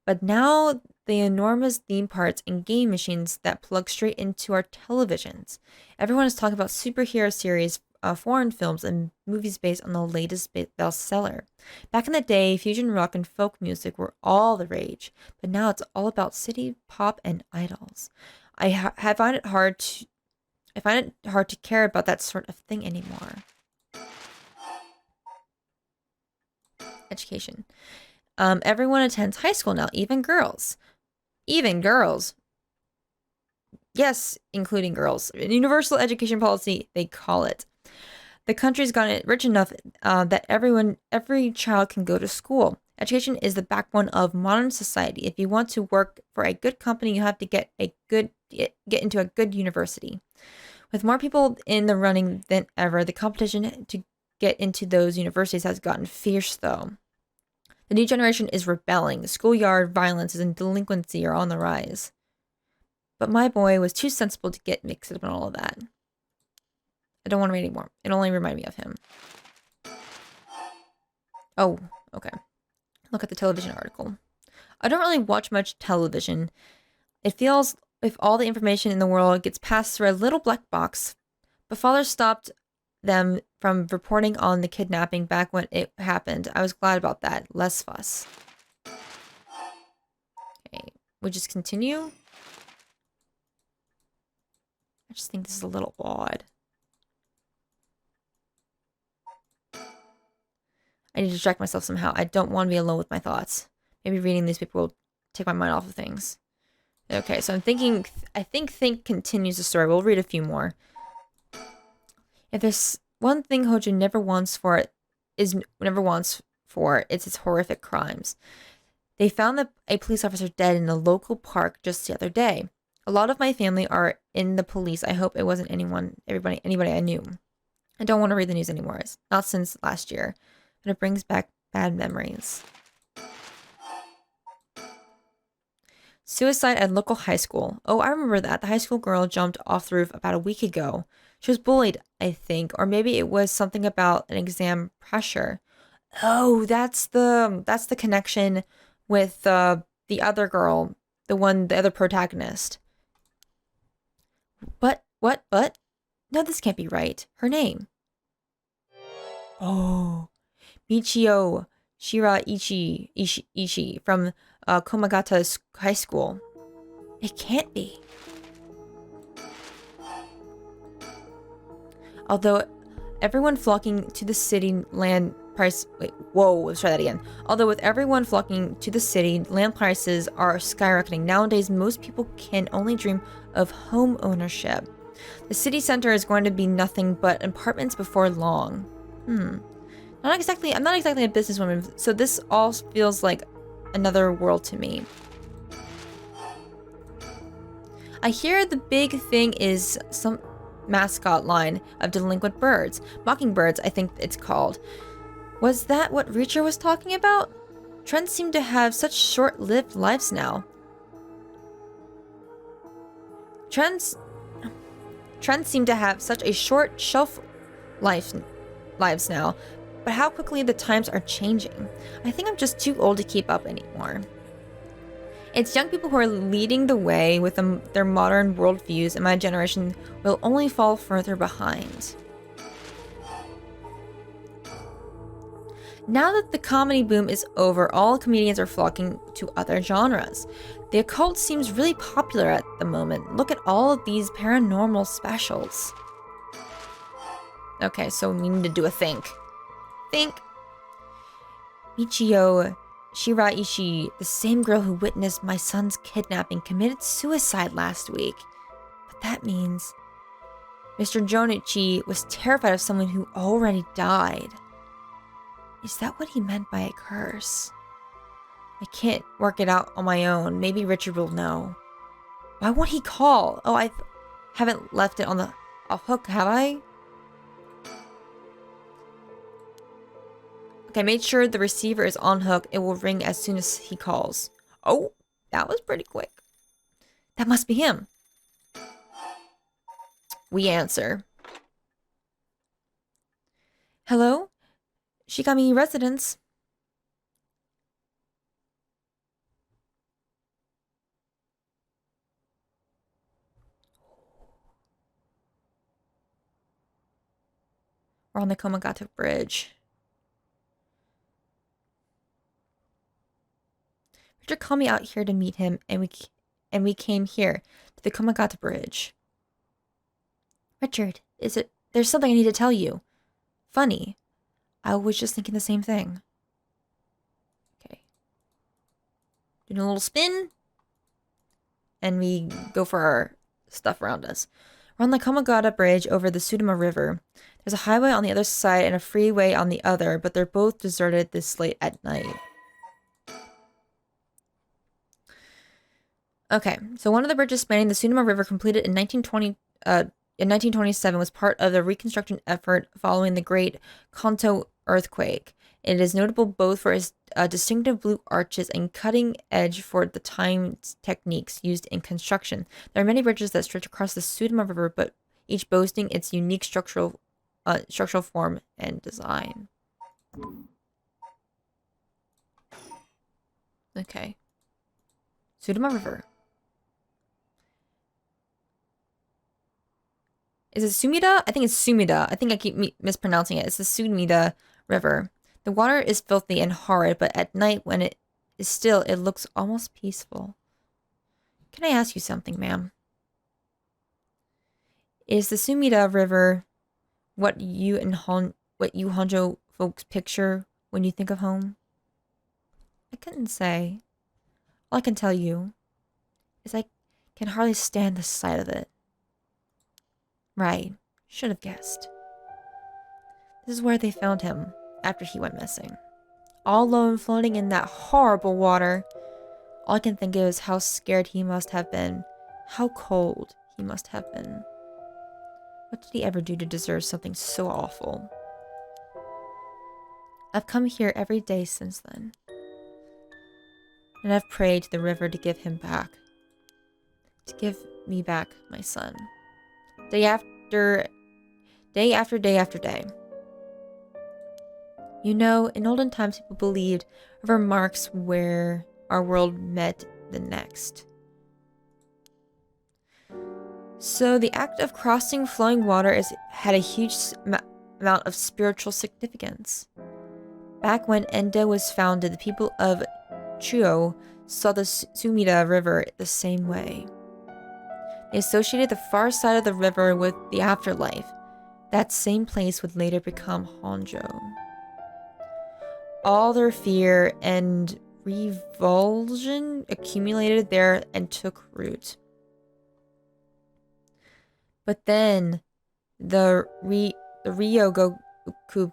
But now the enormous theme parks and game machines that plug straight into our televisions. Everyone is talking about superhero series, foreign films, and movies based on the latest bestseller. Back in the day, fusion rock and folk music were all the rage, but now it's all about city pop and idols. I find it hard to care about that sort of thing anymore. Education. Everyone attends high school now, even girls. Even girls. Yes, including girls. Universal education policy, they call it. The country's gotten it rich enough that every child can go to school. Education is the backbone of modern society. If you want to work for a good company, you have to get into a good university. With more people in the running than ever, the competition to get into those universities has gotten fierce, though. The new generation is rebelling. Schoolyard violence and delinquency are on the rise. But my boy was too sensible to get mixed up in all of that. I don't want to read anymore. It only reminded me of him. Oh, okay. Look at the television article. I don't really watch much television. It feels if all the information in the world gets passed through a little black box. But father stopped them from reporting on the kidnapping back when it happened. I was glad about that. Less fuss. Okay, we just continue. I just think this is a little odd. I need to distract myself somehow. I don't want to be alone with my thoughts. Maybe reading these people will take my mind off of things. Okay, so I think continues the story. We'll read a few more. If there's one thing Hojo never wants for, it's its horrific crimes. They found a police officer dead in a local park just the other day. A lot of my family are in the police. I hope it wasn't anybody I knew. I don't want to read the news anymore. It's not since last year, but it brings back bad memories. Suicide at local high school. Oh, I remember that. The high school girl jumped off the roof about a week ago. She was bullied, I think, or maybe it was something about an exam pressure. Oh, that's the connection with the other girl, the other protagonist. But? No, this can't be right. Her name. Oh, Michio Shiraishi from Komagata High School. It can't be. Although everyone flocking to the city, land price... Wait, whoa, let's try that again. Although with everyone flocking to the city, land prices are skyrocketing. Nowadays, most people can only dream of home ownership. The city center is going to be nothing but apartments before long. I'm not exactly a businesswoman, so this all feels like another world to me. I hear the big thing is some mascot line of delinquent birds. Mockingbirds, I think it's called. Was that what Reacher was talking about? Trends seem to have such short-lived lives now. Trends seem to have such a short shelf lives now. But how quickly the times are changing. I think I'm just too old to keep up anymore. It's young people who are leading the way with their modern worldviews, and my generation will only fall further behind. Now that the comedy boom is over, all comedians are flocking to other genres. The occult seems really popular at the moment. Look at all of these paranormal specials. Okay, so we need to do a think. Michio Shiraishi, the same girl who witnessed my son's kidnapping, committed suicide last week. But that means Mr. Jonichi was terrified of someone who already died. Is that what he meant by a curse? I can't work it out on my own. Maybe Richard will know. Why won't he call? Oh, I haven't left it on the hook, have I? Okay, made sure the receiver is on hook. It will ring as soon as he calls. Oh, that was pretty quick. That must be him. We answer. Hello? Shigami residence. We're on the Komagata Bridge. Richard called me out here to meet him, and we came here to the Komagata Bridge. Richard, there's something I need to tell you. Funny. I was just thinking the same thing. Okay. Doing a little spin. And we go for our stuff around us. We're on the Komagata Bridge over the Sudama River. There's a highway on the other side and a freeway on the other, but they're both deserted this late at night. Okay, so one of the bridges spanning the Sudama River completed in 1927 was part of the reconstruction effort following the Great Kanto earthquake. It is notable both for its distinctive blue arches and cutting edge for the time techniques used in construction. There are many bridges that stretch across the Sudama River, but each boasting its unique structural form and design. Okay. Sudama River. Is it Sumida? I think it's Sumida. I think I keep mispronouncing it. It's the Sumida River. The water is filthy and horrid, but at night when it is still, it looks almost peaceful. Can I ask you something, ma'am? Is the Sumida River what you Honjo folks picture when you think of home? I couldn't say. All I can tell you is I can hardly stand the sight of it. Right. Should have guessed. This is where they found him after he went missing. All alone, floating in that horrible water. All I can think of is how scared he must have been. How cold he must have been. What did he ever do to deserve something so awful? I've come here every day since then. And I've prayed to the river to give him back. To give me back my son. Day after day after day after day. You know, in olden times people believed river marks where our world met the next. So the act of crossing flowing water had a huge amount of spiritual significance. Back when Endo was founded, the people of Chuo saw the Sumida River the same way. They associated the far side of the river with the afterlife. That same place would later become Honjo. All their fear and revulsion accumulated there and took root. But then the Ryogoku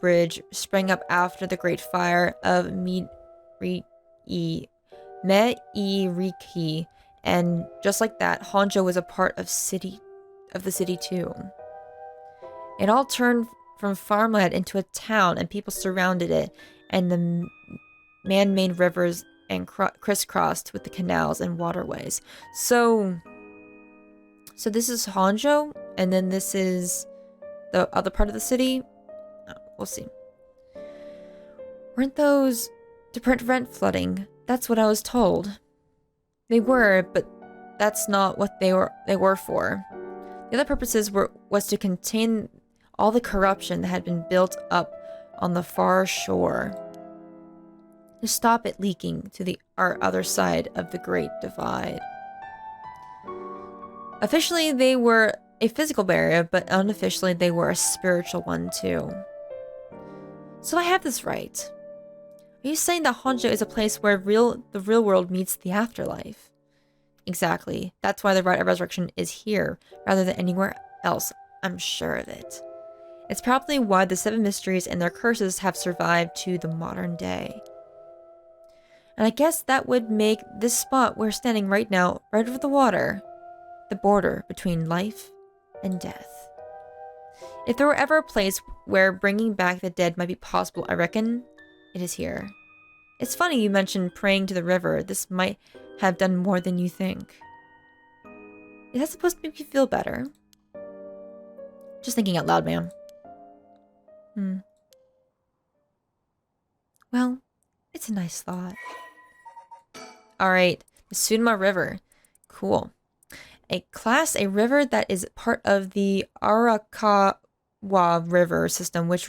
Bridge sprang up after the Great Fire of Meiriki, and just like that, Honjo was a part of the city too. It all turned from farmland into a town, and people surrounded it, and the man-made rivers and crisscrossed with the canals and waterways. So this is Honjo, and then this is the other part of the city. Oh, we'll see. Weren't those to prevent flooding? That's what I was told. They were, but that's not what they were for. The other purposes was to contain all the corruption that had been built up on the far shore, to stop it leaking to our other side of the Great Divide. Officially, they were a physical barrier, but unofficially, they were a spiritual one too. So I have this right. Are you saying that Honjo is a place where the real world meets the afterlife? Exactly. That's why the rite of resurrection is here, rather than anywhere else. I'm sure of it. It's probably why the 7 mysteries and their curses have survived to the modern day. And I guess that would make this spot we're standing right now, right over the water, the border between life and death. If there were ever a place where bringing back the dead might be possible, I reckon it is here. It's funny you mentioned praying to the river. This might have done more than you think. Is that supposed to make you feel better? Just thinking out loud, ma'am. Well, it's a nice thought. Alright, the Sudama River. Cool. A river that is part of the Arakawa River system, which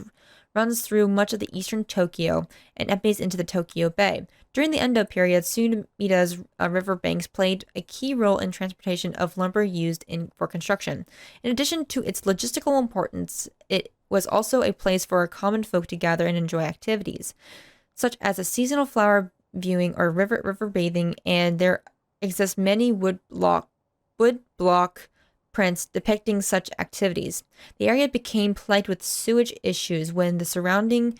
runs through much of the eastern Tokyo and empties into the Tokyo Bay. During the Edo period, Sumida's river banks played a key role in transportation of lumber used for construction. In addition to its logistical importance, it was also a place for common folk to gather and enjoy activities. such as a seasonal flower viewing or river bathing, and there exist many wood block prints depicting such activities. The area became plagued with sewage issues when the surrounding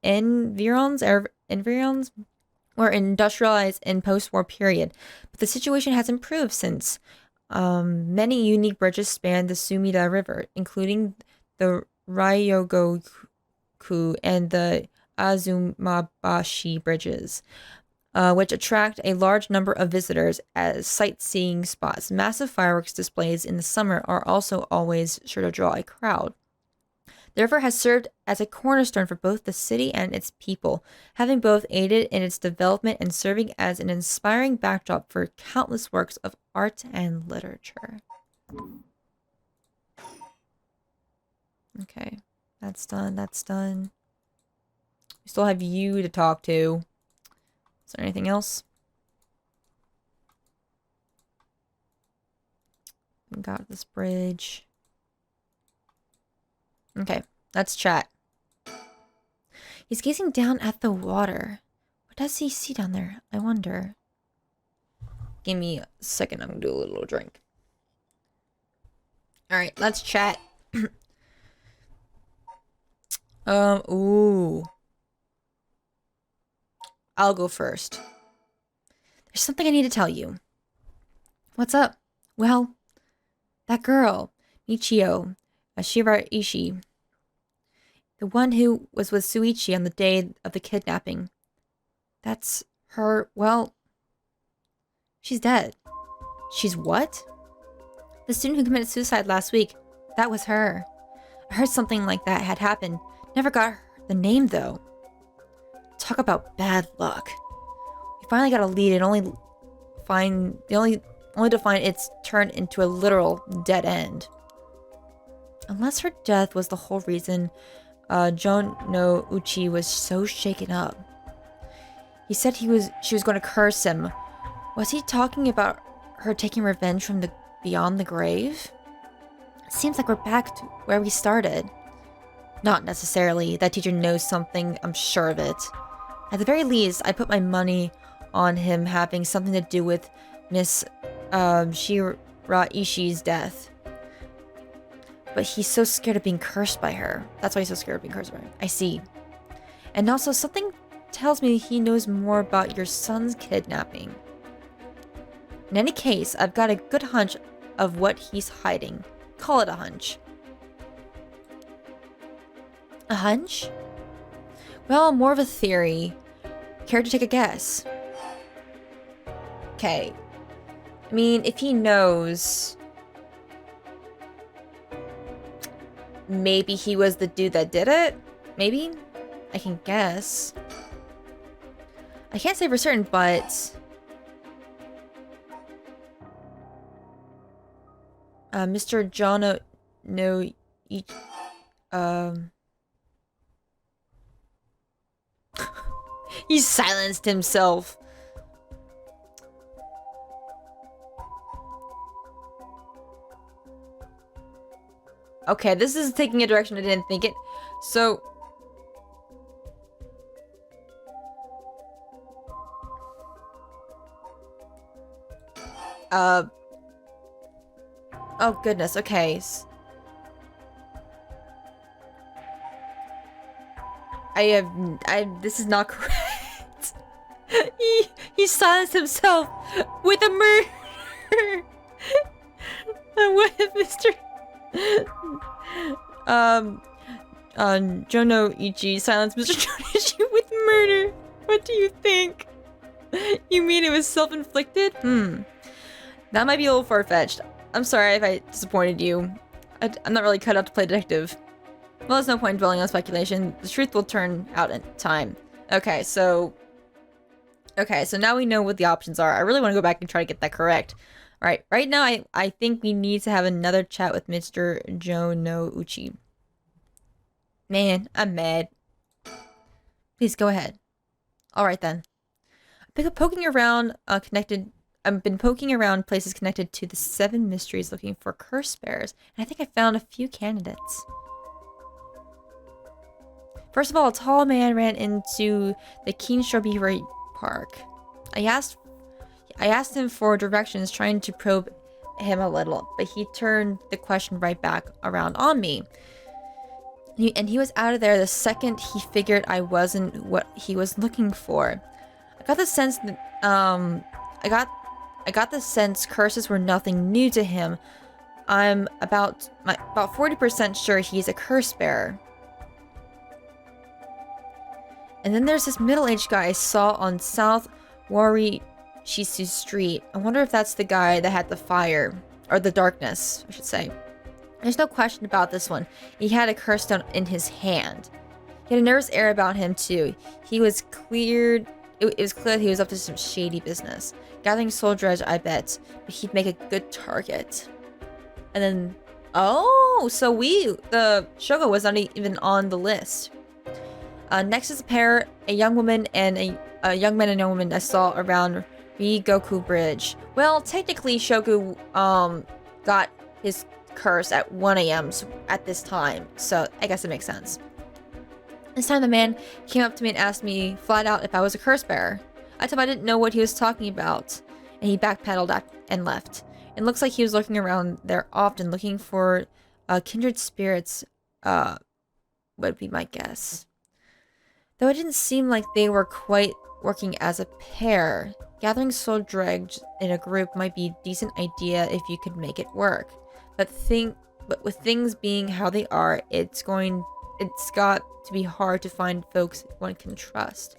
environs were industrialized in post-war period, but the situation has improved since. Many unique bridges span the Sumida River, including the Ryogoku and the Azumabashi bridges, which attract a large number of visitors as sightseeing spots. Massive fireworks displays in the summer are also always sure to draw a crowd. The river has served as a cornerstone for both the city and its people, having both aided in its development and serving as an inspiring backdrop for countless works of art and literature. Okay, that's done, that's done. We still have you to talk to. Is there anything else? We got this bridge. Okay, let's chat. He's gazing down at the water. What does he see down there? I wonder. Give me a second. I'm gonna do a little drink. Alright, let's chat. Ooh. I'll go first. There's something I need to tell you. What's up? Well, that girl, Michio, Shiraishi, the one who was with Suichi on the day of the kidnapping. That's her, well, she's dead. She's what? The student who committed suicide last week, that was her. I heard something like that had happened. Never got the name, though. Talk about bad luck. We finally got a lead and only to find it's turned into a literal dead end. Unless her death was the whole reason Jon no Uchi was so shaken up. He said she was going to curse him. Was he talking about her taking revenge from the beyond the grave? It seems like we're back to where we started. Not necessarily. That teacher knows something, I'm sure of it. At the very least, I put my money on him having something to do with Miss Shiraishi's death. But he's so scared of being cursed by her. That's why he's so scared of being cursed by her. I see. And also, something tells me he knows more about your son's kidnapping. In any case, I've got a good hunch of what he's hiding. Call it a hunch. A hunch? Well, more of a theory. Care to take a guess? Okay. I mean, if he knows... Maybe he was the dude that did it? Maybe? I can guess. I can't say for certain, but... Mr. Jon no He silenced himself. Okay, this is taking a direction I didn't think it. So... Oh goodness, okay. This is not correct. He silenced himself with a murder. What if Mr. Jono-ichi silenced Mr. Jono-ichi with murder? What do you think? You mean it was self-inflicted? That might be a little far-fetched. I'm sorry if I disappointed you. I'm not really cut out to play detective. Well, there's no point in dwelling on speculation. The truth will turn out in time. Okay, so now we know what the options are. I really want to go back and try to get that correct. Alright, right now I think we need to have another chat with Mr. Jono-uchi. Man, I'm mad. Please go ahead. Alright then. I've been poking around places connected to the 7 mysteries looking for curse bearers, and I think I found a few candidates. First of all, a tall man ran into the Keenshaw Beaver Park. I asked him for directions, trying to probe him a little, but he turned the question right back around on me. And he was out of there the second he figured I wasn't what he was looking for. I got the sense that I got the sense curses were nothing new to him. I'm about 40% sure he's a curse bearer. And then there's this middle-aged guy I saw on South Warishisu Street. I wonder if that's the guy that had the fire, or the darkness, I should say. There's no question about this one. He had a curse stone in his hand. He had a nervous air about him too. He was cleared. It was clear that he was up to some shady business. Gathering soul dredge, I bet. But he'd make a good target. And then, oh, so the Shogo was not even on the list. Next is a young woman and a young man and a woman I saw around Rigoku Bridge. Well, technically, Shogu got his curse at 1 a.m. at this time, so I guess it makes sense. This time the man came up to me and asked me flat out if I was a curse bearer. I told him I didn't know what he was talking about, and he backpedaled and left. It looks like he was looking around there often, looking for kindred spirits, would be my guess. Though it didn't seem like they were quite working as a pair. Gathering soul dredge in a group might be a decent idea if you could make it work. But with things being how they are, it's got to be hard to find folks one can trust.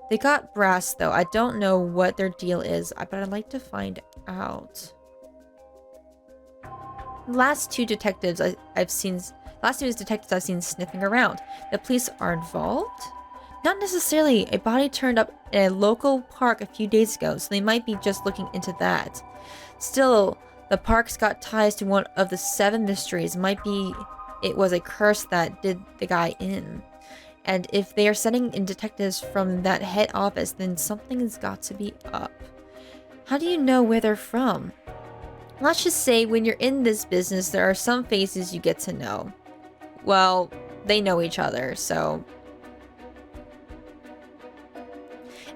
They got brass though. I don't know what their deal is, but I'd like to find out. The last two detectives I've seen sniffing around. The police are involved? Not necessarily. A body turned up in a local park a few days ago, so they might be just looking into that. Still, the park's got ties to one of the 7 mysteries. Might be it was a curse that did the guy in. And if they are sending in detectives from that head office, then something's got to be up. How do you know where they're from? Let's just say when you're in this business, there are some faces you get to know. Well, they know each other, so...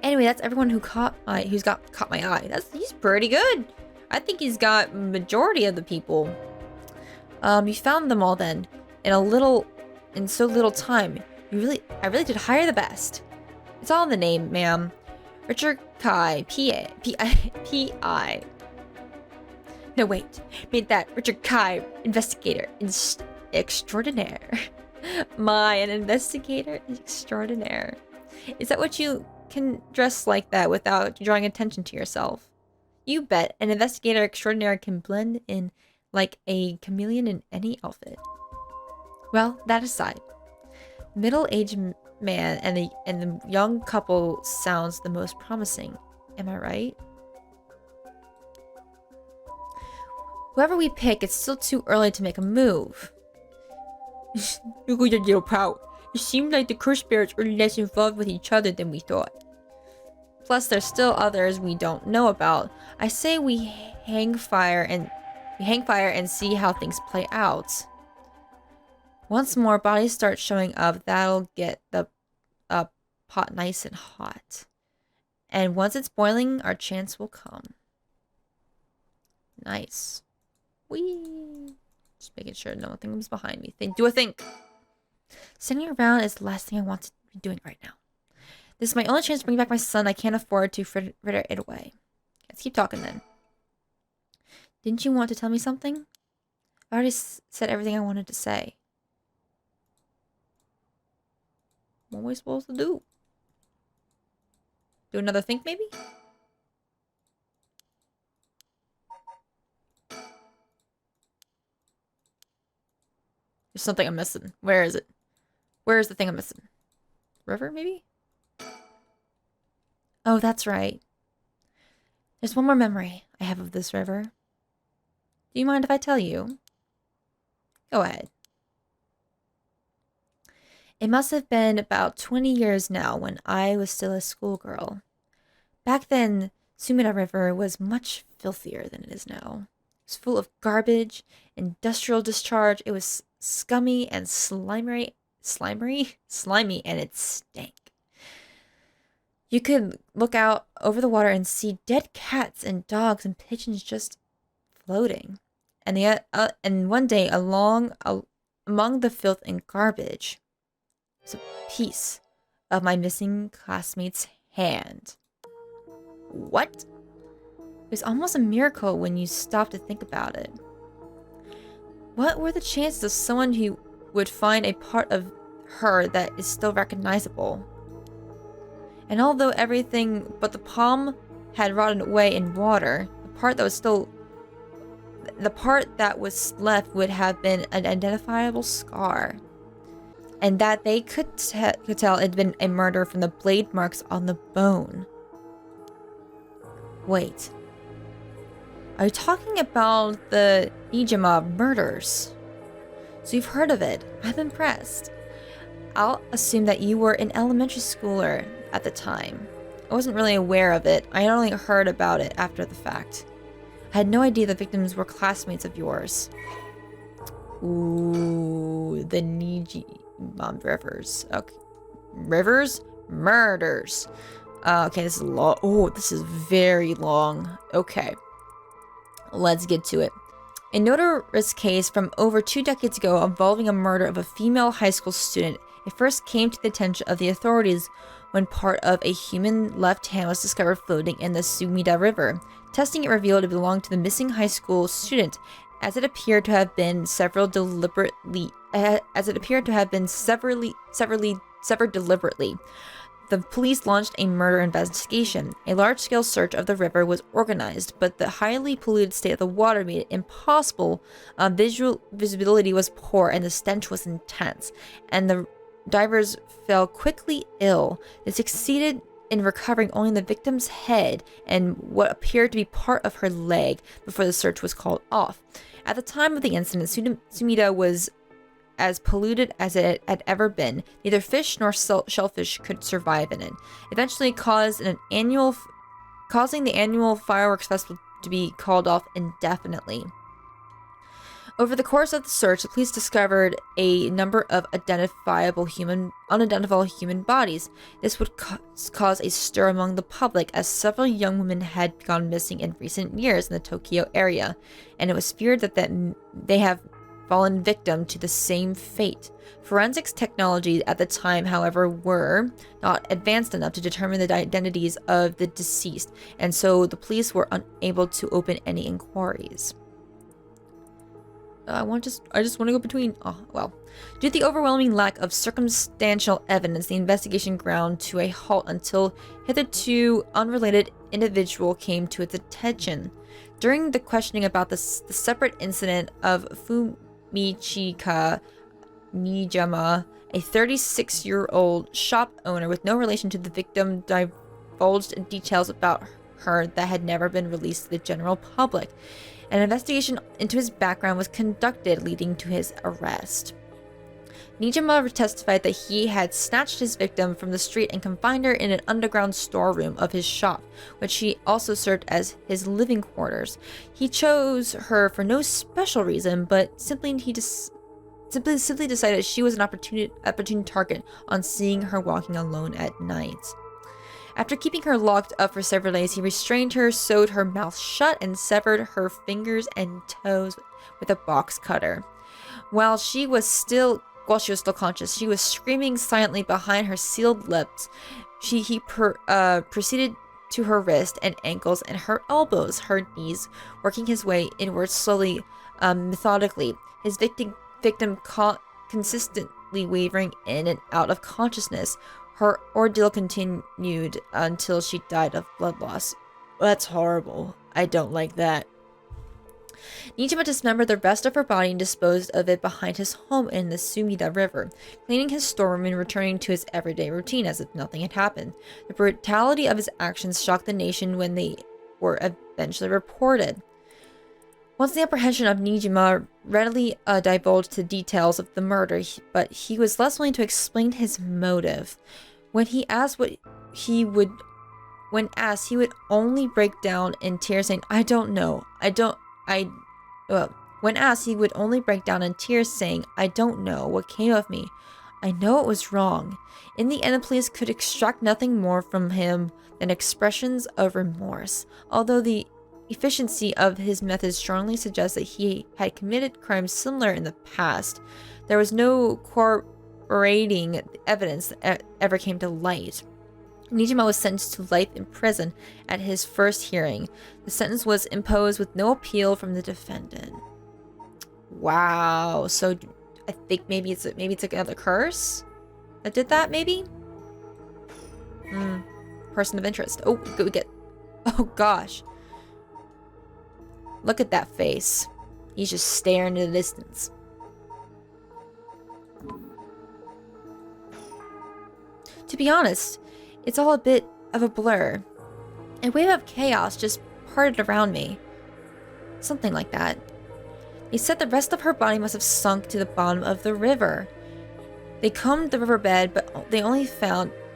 Anyway, that's everyone who's caught my eye. He's pretty good. I think he's got majority of the people. You found them all then. In so little time. I really did hire the best. It's all in the name, ma'am. Richard Kai, P.I. No, wait. Made that Richard Kai, investigator extraordinaire. An investigator extraordinaire. Is that what you can dress like that without drawing attention to yourself? You bet. An investigator extraordinaire can blend in like a chameleon in any outfit. Well, that aside, middle-aged man and the young couple sounds the most promising. Am I right? Whoever we pick, it's still too early to make a move. Look at your little pout. It seemed like the curse bearers were less involved with each other than we thought. Plus, there's still others we don't know about. I say we hang fire and see how things play out. Once more bodies start showing up, that'll get the pot nice and hot. And once it's boiling, our chance will come. Nice. Whee! Just making sure no one was behind me. Do a think. Sitting around is the last thing I want to be doing right now. This is my only chance to bring back my son. I can't afford to fritter it away. Let's keep talking then. Didn't you want to tell me something? I already said everything I wanted to say. What am I supposed to do? Do another think, maybe? There's something I'm missing. Where is it? Where is the thing I'm missing? River, maybe? Oh, that's right. There's one more memory I have of this river. Do you mind if I tell you? Go ahead. It must have been about 20 years now when I was still a schoolgirl. Back then, Sumida River was much filthier than it is now. It was full of garbage, industrial discharge. It was scummy and slimy slimy, and it stank. You could look out over the water and see dead cats and dogs and pigeons just floating. And one day, among the filth and garbage, was a piece of my missing classmate's hand. What? It was almost a miracle when you stop to think about it. What were the chances of someone who would find a part of her that is still recognizable? And although everything but the palm had rotted away in water, the part that was left would have been an identifiable scar. And that they could tell it had been a murder from the blade marks on the bone. Wait. Are you talking about the Nijima murders? So you've heard of it. I'm impressed. I'll assume that you were an elementary schooler at the time. I wasn't really aware of it. I only heard about it after the fact. I had no idea the victims were classmates of yours. Ooh, the Nijima rivers. Okay. Rivers? Murders. Okay, this is long. Oh, this is very long. Okay. Let's get to it. A notorious case from over 2 decades ago involving a murder of a female high school student. It first came to the attention of the authorities when part of a human left hand was discovered floating in the Sumida River. Testing it revealed it belonged to the missing high school student, as it appeared to have been severed deliberately. The police launched a murder investigation. A large-scale search of the river was organized, but the highly polluted state of the water made it impossible. Visibility was poor and the stench was intense, and the divers fell quickly ill. They succeeded in recovering only the victim's head and what appeared to be part of her leg before the search was called off. At the time of the incident, Sumida was as polluted as it had ever been. Neither fish nor shellfish could survive in it, eventually causing the annual fireworks festival to be called off indefinitely. Over the course of the search, the police discovered a number of unidentifiable human bodies. This would cause a stir among the public, as several young women had gone missing in recent years in the Tokyo area, and it was feared that they have fallen victim to the same fate. Forensics technology at the time, however, were not advanced enough to determine the identities of the deceased, and so the police were unable to open any inquiries. I just want to go between. Oh, well. Due to the overwhelming lack of circumstantial evidence, the investigation ground to a halt until hitherto unrelated individual came to its attention. During the questioning about the separate incident of Fumichika Nijima, a 36-year-old shop owner with no relation to the victim, divulged details about her that had never been released to the general public. An investigation into his background was conducted, leading to his arrest. Nijima testified that he had snatched his victim from the street and confined her in an underground storeroom of his shop, which he also served as his living quarters. He chose her for no special reason, but simply decided she was an opportune target on seeing her walking alone at night. After keeping her locked up for several days, he restrained her, sewed her mouth shut, and severed her fingers and toes with a box cutter. While she was still conscious, she was screaming silently behind her sealed lips. He proceeded to her wrist and ankles and her elbows, her knees, working his way inward slowly, methodically. His victim consistently wavering in and out of consciousness. Her ordeal continued until she died of blood loss. That's horrible. I don't like that. Nijima dismembered the rest of her body and disposed of it behind his home in the Sumida River, cleaning his storeroom and returning to his everyday routine as if nothing had happened. The brutality of his actions shocked the nation when they were eventually reported. Once the apprehension of Nijima readily divulged the details of the murder, but he was less willing to explain his motive. When asked, he would only break down in tears, saying, When asked, he would only break down in tears, saying, "I don't know what came of me. I know it was wrong. In the end, the police could extract nothing more from him than expressions of remorse, although the efficiency of his methods strongly suggests that he had committed crimes similar in the past. There was no corroborating evidence that ever came to light. Nijima was sentenced to life in prison at his first hearing. The sentence was imposed with no appeal from the defendant. Wow. So I think maybe it's like another curse that did that, maybe? Person of interest. Oh, we get... Oh, gosh. Look at that face. He's just staring into the distance. To be honest, it's all a bit of a blur. A wave of chaos just parted around me. Something like that. He said the rest of her body must have sunk to the bottom of the river. They combed the riverbed, but they only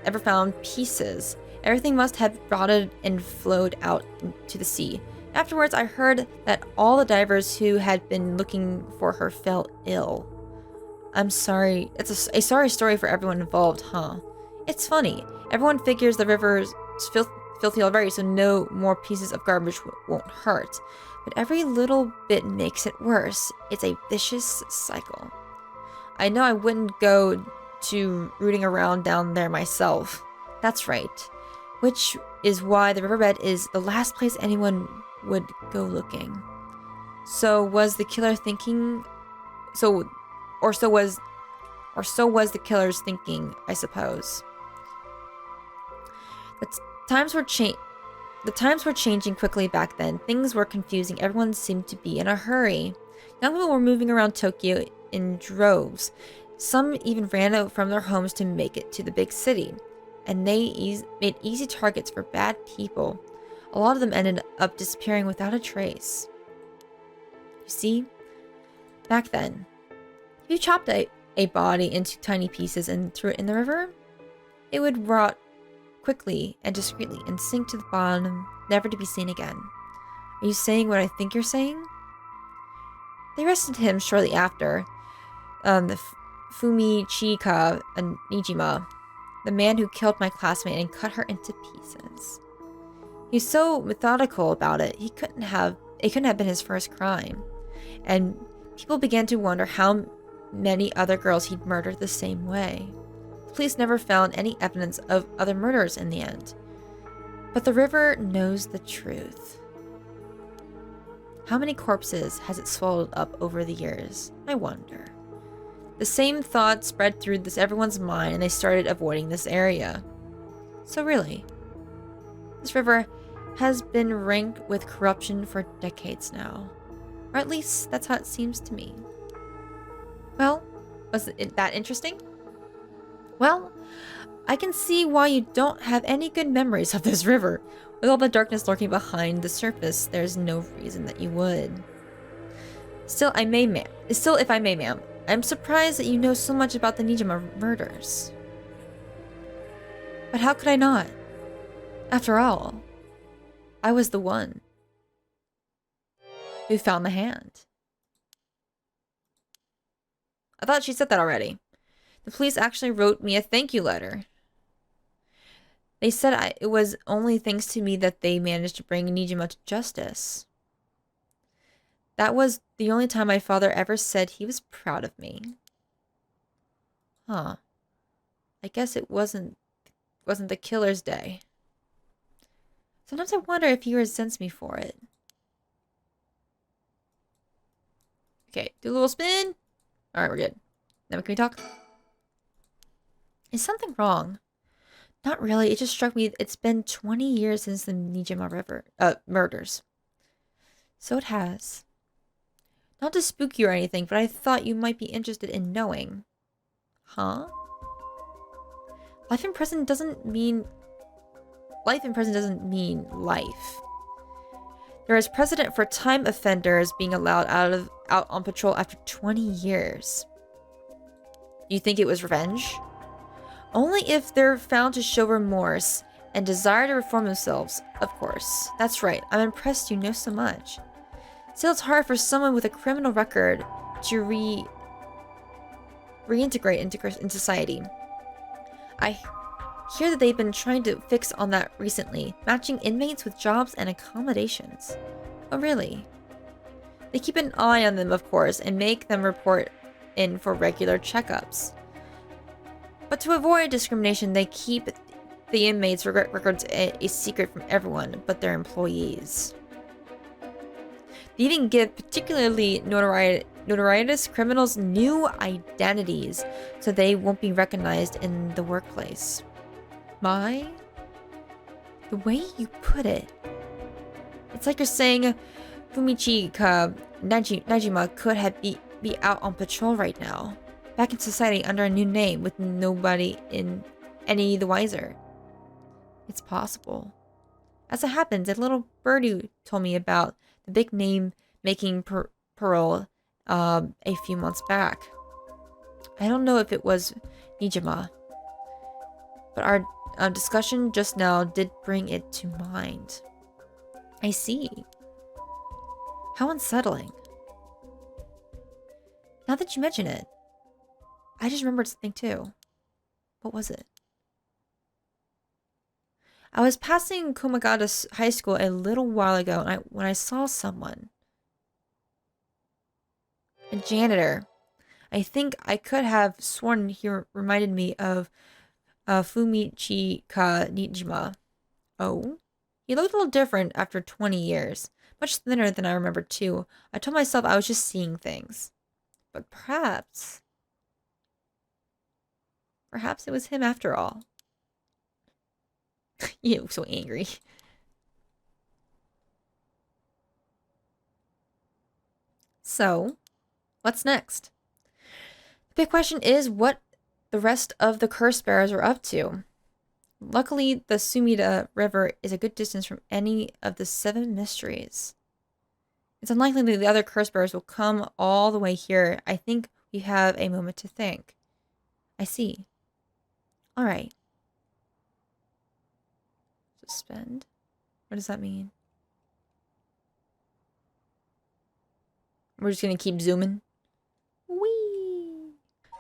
ever found pieces. Everything must have rotted and flowed out into the sea. Afterwards, I heard that all the divers who had been looking for her fell ill. I'm sorry. It's a sorry story for everyone involved, huh? It's funny. Everyone figures the river's filthy already, so no more pieces of garbage won't hurt. But every little bit makes it worse. It's a vicious cycle. I know I wouldn't go to rooting around down there myself. That's right. Which is why the riverbed is the last place anyone would go looking. So was the killer thinking... So was the killer's thinking, I suppose. The times were changing quickly back then. Things were confusing. Everyone seemed to be in a hurry. Young people were moving around Tokyo in droves. Some even ran out from their homes to make it to the big city. And they made easy targets for bad people. A lot of them ended up disappearing without a trace. You see, back then, if you chopped a body into tiny pieces and threw it in the river, it would rot quickly and discreetly and sink to the bottom, never to be seen again. Are you saying what I think you're saying? They arrested him shortly after. The Fumichika Nijima, the man who killed my classmate and cut her into pieces. He was so methodical about it. It couldn't have been his first crime. And people began to wonder how many other girls he'd murdered the same way. The police never found any evidence of other murders in the end. But the river knows the truth. How many corpses has it swallowed up over the years? I wonder. The same thought spread through everyone's mind, and they started avoiding this area. So really, this river has been rank with corruption for decades now. Or at least, that's how it seems to me. Well, was it that interesting? Well, I can see why you don't have any good memories of this river. With all the darkness lurking behind the surface, there's no reason that you would. Still, if I may, ma'am, I'm surprised that you know so much about the Nijima murders. But how could I not? After all, I was the one who found the hand. I thought she said that already. The police actually wrote me a thank you letter. They said it was only thanks to me that they managed to bring Nijima to justice. That was the only time my father ever said he was proud of me. Huh. I guess it wasn't the killer's day. Sometimes I wonder if he resents me for it. Okay, do a little spin. Alright, we're good. Now can we talk? Is something wrong? Not really. It just struck me it's been 20 years since the Nijima River murders. So it has. Not to spook you or anything, but I thought you might be interested in knowing. Huh? Life in prison doesn't mean life. There is precedent for time offenders being allowed out on patrol after 20 years. You think it was revenge? Only if they're found to show remorse and desire to reform themselves, of course. That's right. I'm impressed you know so much. Still, it's hard for someone with a criminal record to reintegrate into society. I hear that they've been trying to fix on that recently, matching inmates with jobs and accommodations. Oh, really? They keep an eye on them, of course, and make them report in for regular checkups. But to avoid discrimination, they keep the inmates' records a secret from everyone but their employees. They even give particularly notorious criminals new identities so they won't be recognized in the workplace. The way you put it, it's like you're saying Fumichi Najima could be out on patrol right now, back in society under a new name with nobody in any the wiser. It's possible. As it happens, a little birdie told me about the big name making parole a few months back. I don't know if it was Nijima, but our discussion just now did bring it to mind. I see. How unsettling. Now that you mention it, I just remembered something too. What was it? I was passing Komagata High School a little while ago when I saw someone. A janitor. I think I could have sworn he reminded me of Fumichika Nijima. Oh? He looked a little different after 20 years. Much thinner than I remembered too. I told myself I was just seeing things. But perhaps it was him after all. You so angry. So, what's next? The big question is what the rest of the curse bearers are up to. Luckily, the Sumida River is a good distance from any of the 7 mysteries. It's unlikely that the other curse bearers will come all the way here. I think we have a moment to think. I see. Alright. Suspend? What does that mean? We're just gonna keep zooming? Whee!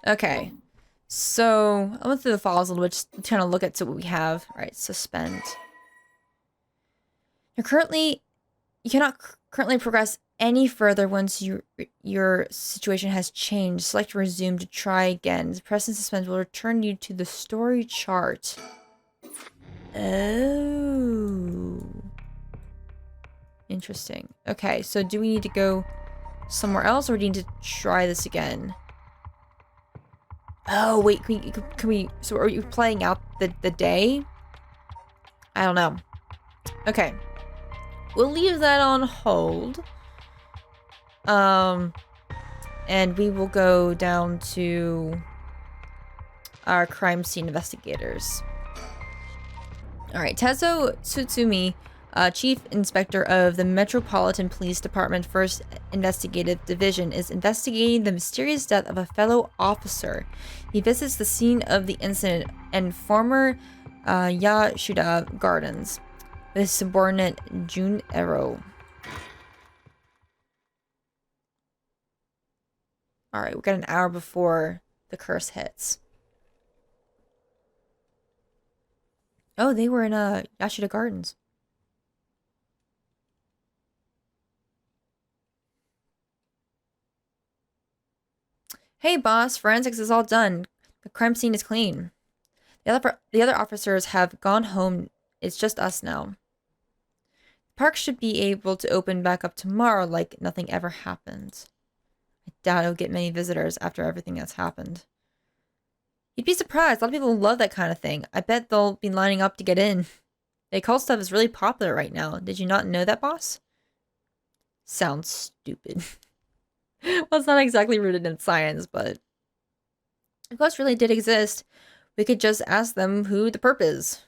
Okay. So, I went through the files a little bit just to kind of look at what we have. Alright, suspend. You cannot currently progress any further once your situation has changed. Select resume to try again. Pressing suspend will return you to the story chart. Oh. Interesting. Okay, so do we need to go somewhere else or do we need to try this again? Oh, wait, can we, so are you playing out the day? I don't know. Okay. We'll leave that on hold. And we will go down to our crime scene investigators. Alright, Tezo Tsutsumi, Chief Inspector of the Metropolitan Police Department 1st Investigative Division, is investigating the mysterious death of a fellow officer. He visits the scene of the incident and former Yashuda Gardens with his subordinate Jun Ero. Alright, we got an hour before the curse hits. Oh, they were in Yashuda Gardens. Hey boss, forensics is all done. The crime scene is clean. The other officers have gone home. It's just us now. The park should be able to open back up tomorrow like nothing ever happened. I doubt it'll get many visitors after everything that's happened. You'd be surprised. A lot of people love that kind of thing. I bet they'll be lining up to get in. The occult stuff is really popular right now. Did you not know that, boss? Sounds stupid. Well, it's not exactly rooted in science, but if ghosts really did exist, we could just ask them who the perp is.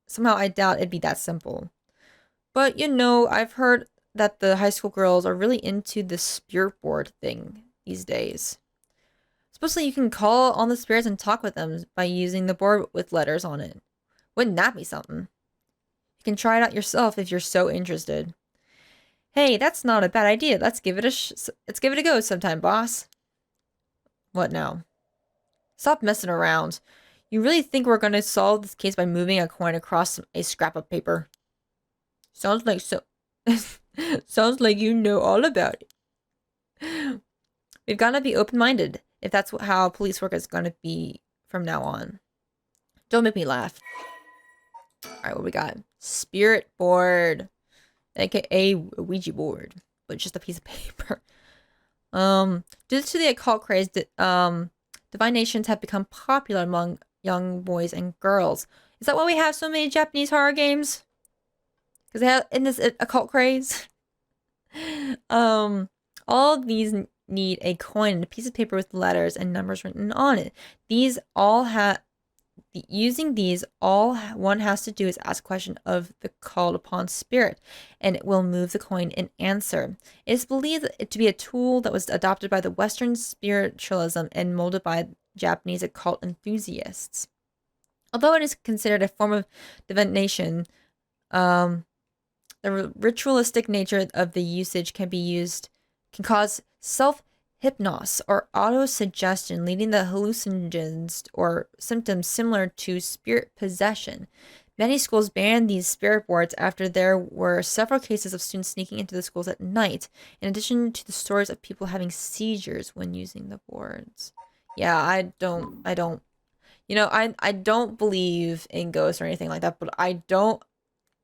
Somehow I doubt it'd be that simple. But, you know, I've heard that the high school girls are really into the spirit board thing these days. Supposedly you can call on the spirits and talk with them by using the board with letters on it. Wouldn't that be something? You can try it out yourself if you're so interested. Hey, that's not a bad idea. Let's give it a go sometime, boss. What now? Stop messing around. You really think we're gonna solve this case by moving a coin across a scrap of paper? Sounds like so. Sounds like you know all about it. We've gotta be open-minded if that's how police work is gonna be from now on. Don't make me laugh. Alright, what we got? Spirit board. AKA Ouija board. But just a piece of paper. Due to the occult craze, divinations have become popular among young boys and girls. Is that why we have so many Japanese horror games? Because they have in this occult craze. All of these need a coin and a piece of paper with letters and numbers written on it. These all have using these, all one has to do is ask a question of the called upon spirit, and it will move the coin in answer. It is believed to be a tool that was adopted by the Western spiritualism and molded by Japanese occult enthusiasts. Although it is considered a form of divination, the ritualistic nature of the usage can cause self-hypnosis or auto-suggestion, leading to hallucinogens or symptoms similar to spirit possession. Many schools banned these spirit boards after there were several cases of students sneaking into the schools at night, in addition to the stories of people having seizures when using the boards. Yeah, I don't believe in ghosts or anything like that, but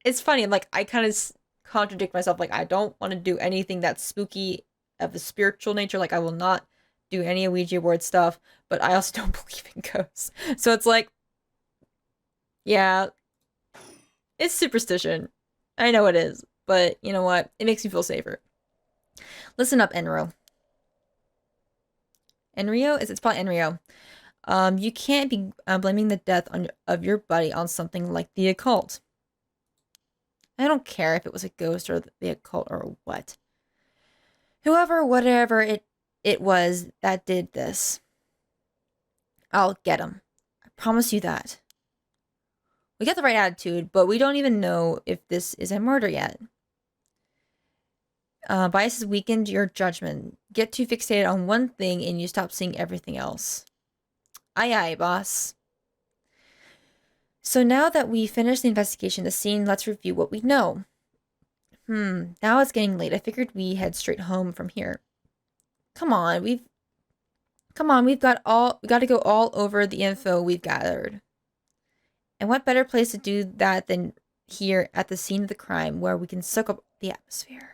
it's funny, like, I kind of contradict myself, like, I don't want to do anything that's spooky of a spiritual nature, like, I will not do any Ouija board stuff, but I also don't believe in ghosts. So it's like, yeah, it's superstition. I know it is, but you know what? It makes me feel safer. Listen up, Enro. Enryo? It's probably Enryo. You can't be blaming the death of your buddy on something like the occult. I don't care if it was a ghost or the occult or what. Whatever it was that did this, I'll get him. I promise you that. We got the right attitude, but we don't even know if this is a murder yet. Bias has weakened your judgment. Get too fixated on one thing and you stop seeing everything else. Aye aye, boss. So now that we finished the investigation of the scene, let's review what we know. Now it's getting late. I figured we head straight home from here. Come on, we've got to go all over the info we've gathered. And what better place to do that than here at the scene of the crime, where we can soak up the atmosphere.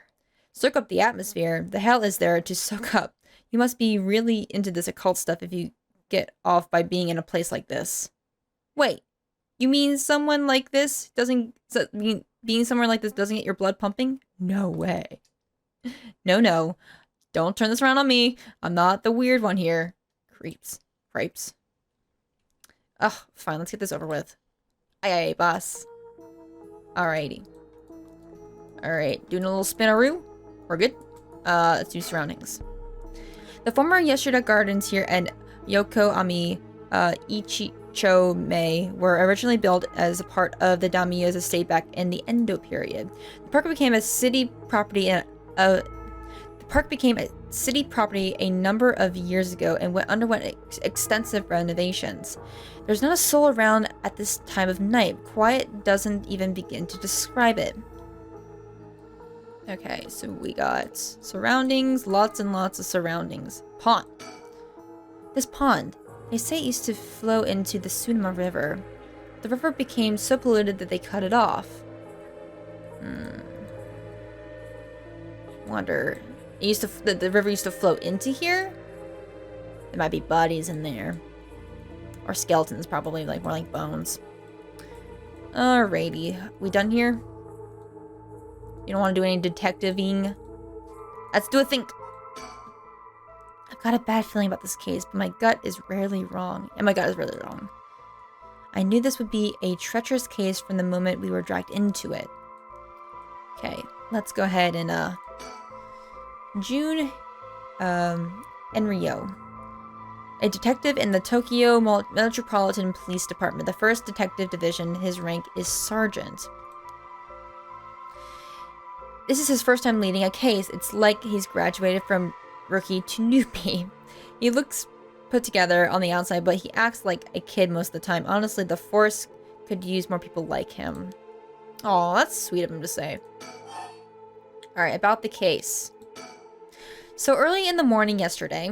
Soak up the atmosphere? The hell is there to soak up? You must be really into this occult stuff if you get off by being in a place like this. Wait, you mean someone like this doesn't... being somewhere like this doesn't get your blood pumping? No way. No. Don't turn this around on me. I'm not the weird one here. Crapes. Ugh, fine, let's get this over with. Aye, boss. Alrighty. Alright, doing a little spinaroo. We're good. Let's do surroundings. The former Yeshida Gardens here and Yokoami Ichicho-mei were originally built as a part of the daimyo's estate back in the Edo period. The park became a city property a number of years ago and underwent extensive renovations. There's not a soul around at this time of night. Quiet doesn't even begin to describe it. Okay, so we got surroundings, lots and lots of surroundings. Pond. This pond, they say it used to flow into the Tsunema River. The river became so polluted that they cut it off. Wonder, the river used to flow into here? There might be bodies in there. Or skeletons, probably, like more like bones. Alrighty, we done here? You don't want to do any detectiving? Let's do a think. I've got a bad feeling about this case, but my gut is rarely wrong. And my gut is really wrong. I knew this would be a treacherous case from the moment we were dragged into it. Okay, let's go ahead and, June, Enryo. A detective in the Tokyo Metropolitan Police Department, the 1st Detective Division. His rank is Sergeant. This is his first time leading a case. It's like he's graduated from rookie to newbie. He looks put together on the outside, but he acts like a kid most of the time. Honestly, the force could use more people like him. Oh, that's sweet of him to say. All right, about the case. So early in the morning yesterday...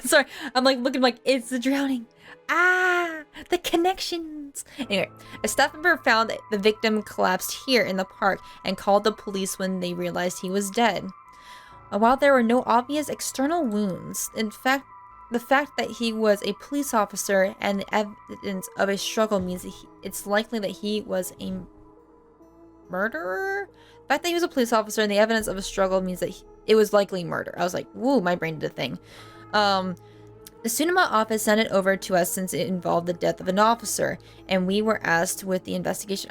Sorry, I'm like looking like it's the drowning. Ah, the connections. Anyway, a staff member found the victim collapsed here in the park and called the police when they realized he was dead. While there were no obvious external wounds, in fact, the fact that he was a police officer and the evidence of a struggle means that it's likely that he was a murderer? The fact that he was a police officer and the evidence of a struggle means that it was likely murder. I was like, woo, my brain did a thing. The Tsunema office sent it over to us since it involved the death of an officer, and we were asked with the investigation.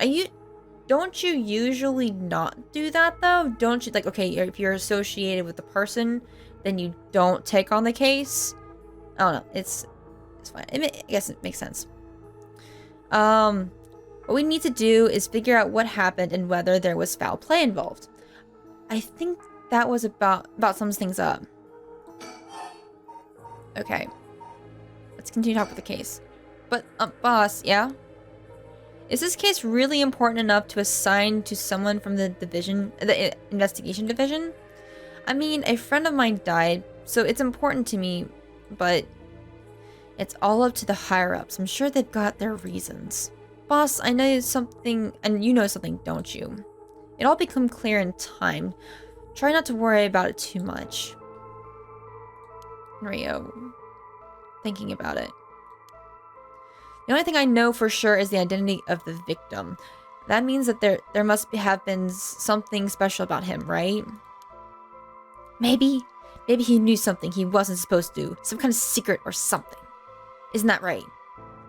Don't you usually not do that though? Don't you, like, okay, if you're associated with the person, then you don't take on the case? I don't know. It's fine. I guess it makes sense. What we need to do is figure out what happened and whether there was foul play involved. I think that was about sums things up. Okay. Let's continue to talk about the case. But, boss, yeah? Is this case really important enough to assign to someone from the division, the investigation division? I mean, a friend of mine died, so it's important to me, but it's all up to the higher-ups. I'm sure they've got their reasons. Boss, I know something, and you know something, don't you? It'll all become clear in time. Try not to worry about it too much. Rio, thinking about it. The only thing I know for sure is the identity of the victim. That means that there must have been something special about him, right? Maybe he knew something he wasn't supposed to. Some kind of secret or something. Isn't that right?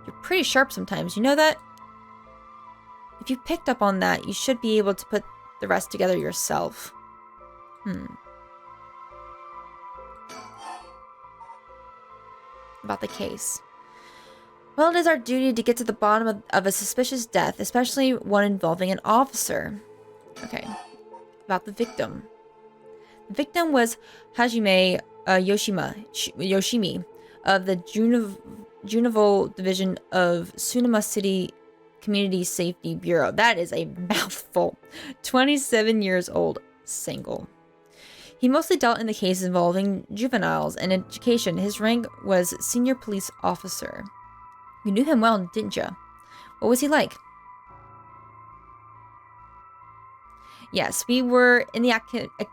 You're pretty sharp sometimes, you know that? If you picked up on that, you should be able to put the rest together yourself. About the case. Well, it is our duty to get to the bottom of a suspicious death, especially one involving an officer. Okay. About the victim. The victim was Hajime Yoshimi of the Juneval Division of Tsunema City Community Safety Bureau. That is a mouthful. 27 years old, single. He mostly dealt in the cases involving juveniles and education. His rank was senior police officer. You knew him well, didn't you? What was he like? Yes, we were in the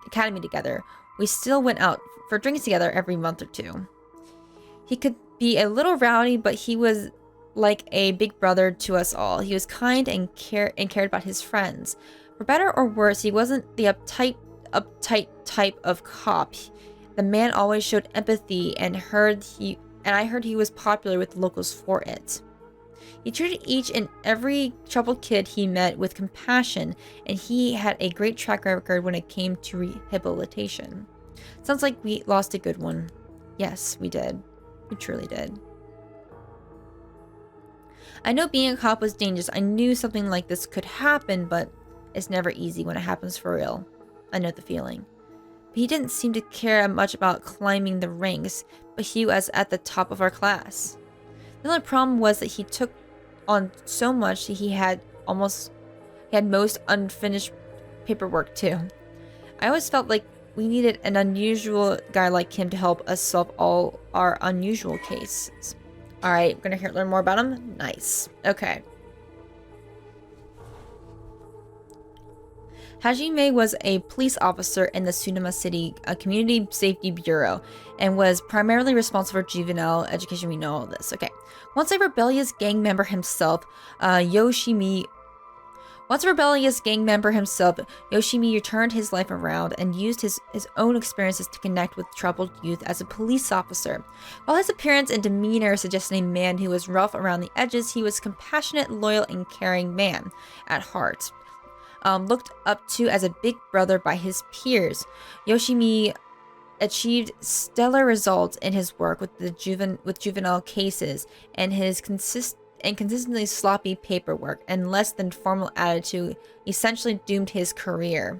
academy together. We still went out for drinks together every month or two. He could be a little rowdy, but he was like a big brother to us all. He was kind and cared about his friends. For better or worse, he wasn't the uptight type of cop. The man always showed empathy, and I heard he was popular with the locals for it. He treated each and every troubled kid he met with compassion, and he had a great track record when it came to rehabilitation. Sounds like we lost a good one. Yes, we did. We truly did. I know being a cop was dangerous. I knew something like this could happen, but it's never easy when it happens for real. I know the feeling. But he didn't seem to care much about climbing the ranks, but he was at the top of our class. The only problem was that he took on so much that he had most unfinished paperwork too. I always felt like we needed an unusual guy like him to help us solve all our unusual cases. Alright, we're gonna learn more about him? Nice. Okay. Hajime was a police officer in the Tsunema City Community Safety Bureau and was primarily responsible for juvenile education. We know all this. Okay. Once a rebellious gang member himself, Yoshimi turned his life around and used his own experiences to connect with troubled youth as a police officer. While his appearance and demeanor suggested a man who was rough around the edges, he was a compassionate, loyal, and caring man at heart. Looked up to as a big brother by his peers. Yoshimi achieved stellar results in his work with juvenile cases, and his consistently sloppy paperwork and less than formal attitude essentially doomed his career.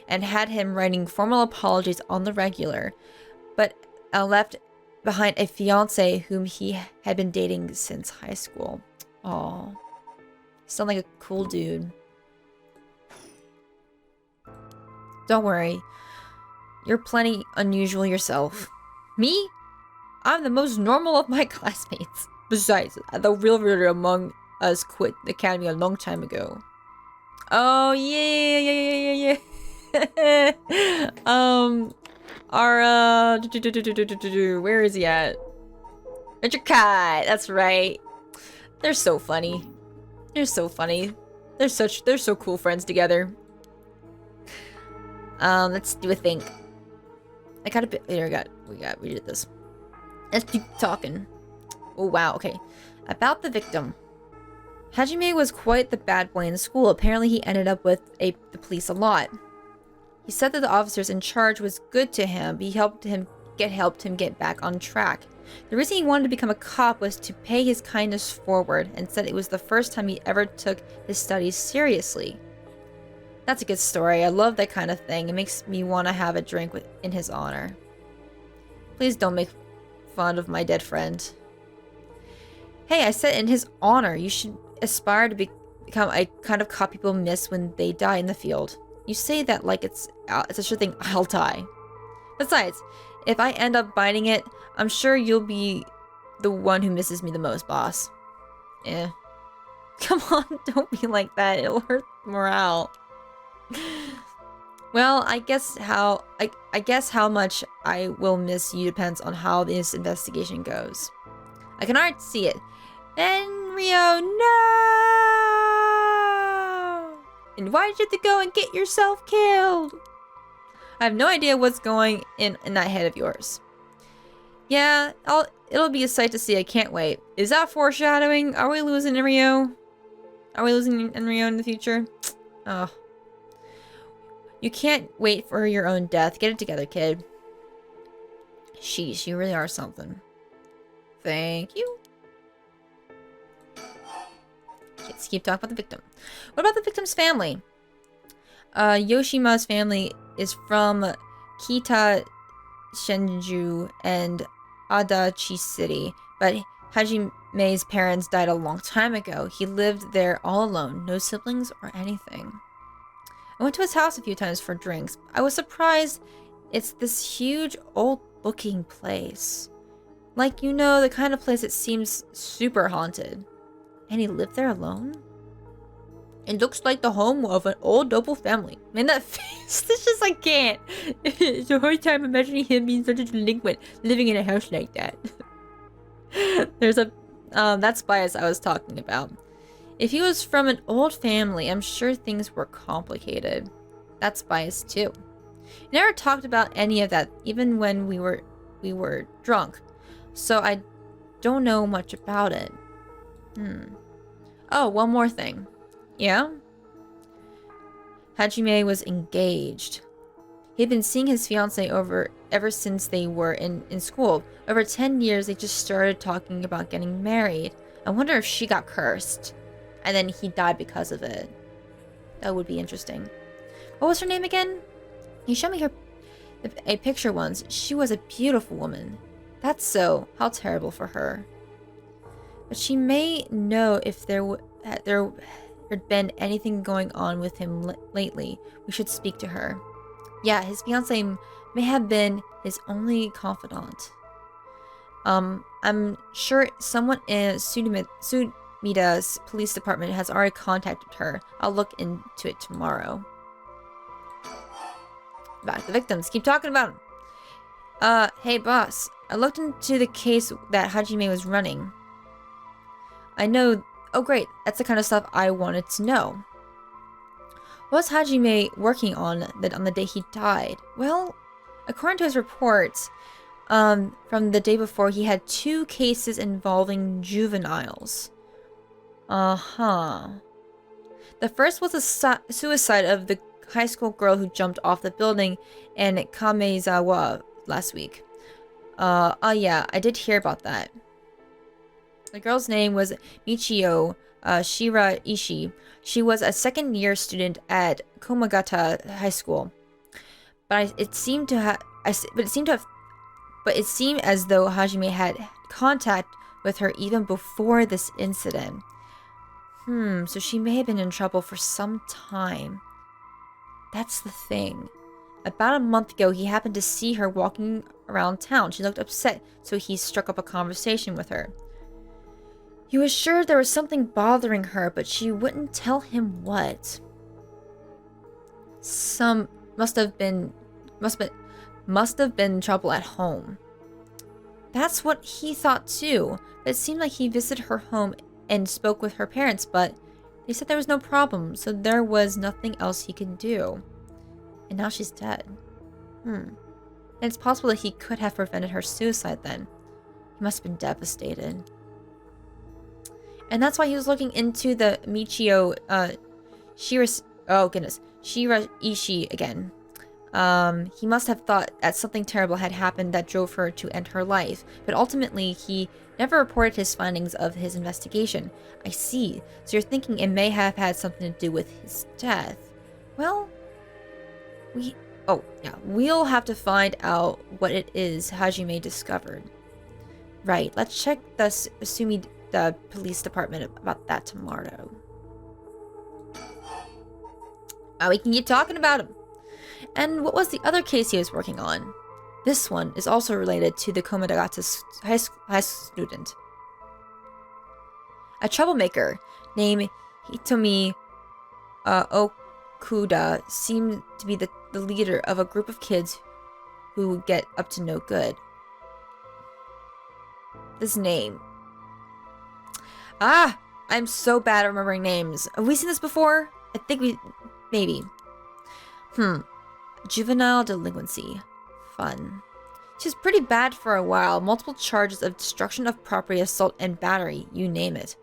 and had him writing formal apologies on the regular, but left behind a fiancée whom he had been dating since high school. Aw. Sound like a cool dude. Don't worry. You're plenty unusual yourself. Me? I'm the most normal of my classmates. Besides, the real ruler among us quit the academy a long time ago. Oh, yeah. Where is he at? Richard Kai, that's right. They're so funny. They're so funny. They're so cool friends together. Let's do a think. I got a bit later. We did this. Let's keep talking. Oh wow, okay. About the victim. Hajime was quite the bad boy in school. Apparently he ended up with the police a lot. He said that the officers in charge was good to him. He helped him get back on track. The reason he wanted to become a cop was to pay his kindness forward, and said it was the first time he ever took his studies seriously. That's a good story. I love that kind of thing. It makes me want to have a drink in his honor. Please don't make fun of my dead friend. Hey, I said in his honor. You should aspire to become a kind of cop people miss when they die in the field. You say that like it's a sure thing I'll die. Besides, if I end up biting it, I'm sure you'll be the one who misses me the most, boss. Eh. Come on, don't be like that. It'll hurt morale. Well, I guess how much I will miss you depends on how this investigation goes. I can already see it. Rio, no! And why did you have to go and get yourself killed? I have no idea what's going in that head of yours. Yeah, it'll be a sight to see. I can't wait. Is that foreshadowing? Are we losing Rio? Are we losing Rio in the future? Oh. You can't wait for your own death. Get it together, kid. Sheesh, you really are something. Thank you. Let's keep talking about the victim. What about the victim's family? Yoshima's family is from Kita, Shenju, and Adachi City, but Hajime's parents died a long time ago. He lived there all alone, no siblings or anything. I went to his house a few times for drinks. I was surprised. It's this huge, old-looking place. Like, you know, the kind of place that seems super haunted. And he lived there alone? It looks like the home of an old noble family. Man, that face, this just, I can't. It's a hard time imagining him being such a delinquent, living in a house like that. There's a, that's bias I was talking about. If he was from an old family, I'm sure things were complicated. That's bias too. He never talked about any of that, even when we were drunk. So I don't know much about it. Oh, one more thing. Yeah? Hajime was engaged. He'd been seeing his fiancée ever since they were in school. Over 10 years, they just started talking about getting married. I wonder if she got cursed. And then he died because of it. That would be interesting. What was her name again? You showed me a picture once. She was a beautiful woman. That's so. How terrible for her. But she may know if there had been anything going on with him lately. We should speak to her. Yeah, his fiancée may have been his only confidant. I'm sure someone in Sumida's police department has already contacted her. I'll look into it tomorrow. Back to the victims. Keep talking about them. Hey boss. I looked into the case that Hajime was running. I know. Oh great, that's the kind of stuff I wanted to know. What was Hajime working on the day he died? Well, according to his reports, from the day before, he had 2 cases involving juveniles. The first was a suicide of the high school girl who jumped off the building in Kamezawa last week. Yeah, I did hear about that. The girl's name was Michio Shira Ishii. She was a second-year student at Komagata High School, but it seemed as though Hajime had contact with her even before this incident. So she may have been in trouble for some time. That's the thing. About a month ago, he happened to see her walking around town. She looked upset, so he struck up a conversation with her. He was sure there was something bothering her, but she wouldn't tell him what. Must have been trouble at home. That's what he thought too, but it seemed like he visited her home and spoke with her parents, but they said there was no problem, so there was nothing else he could do. And now she's dead. And it's possible that he could have prevented her suicide then. He must have been devastated. And that's why he was looking into the Michio, Shira Ishii again. He must have thought that something terrible had happened that drove her to end her life, but ultimately he never reported his findings of his investigation. I see. So you're thinking it may have had something to do with his death. Well, we'll have to find out what it is Hajime discovered. Right, let's check the police department about that tomorrow. We can keep talking about him. And what was the other case he was working on? This one is also related to the Komagata high student. A troublemaker named Hitomi Okuda seemed to be the leader of a group of kids who get up to no good. This name. I'm so bad at remembering names. Have we seen this before? I think maybe. Juvenile delinquency. Fun. She was pretty bad for a while. Multiple charges of destruction of property, assault, and battery. You name it.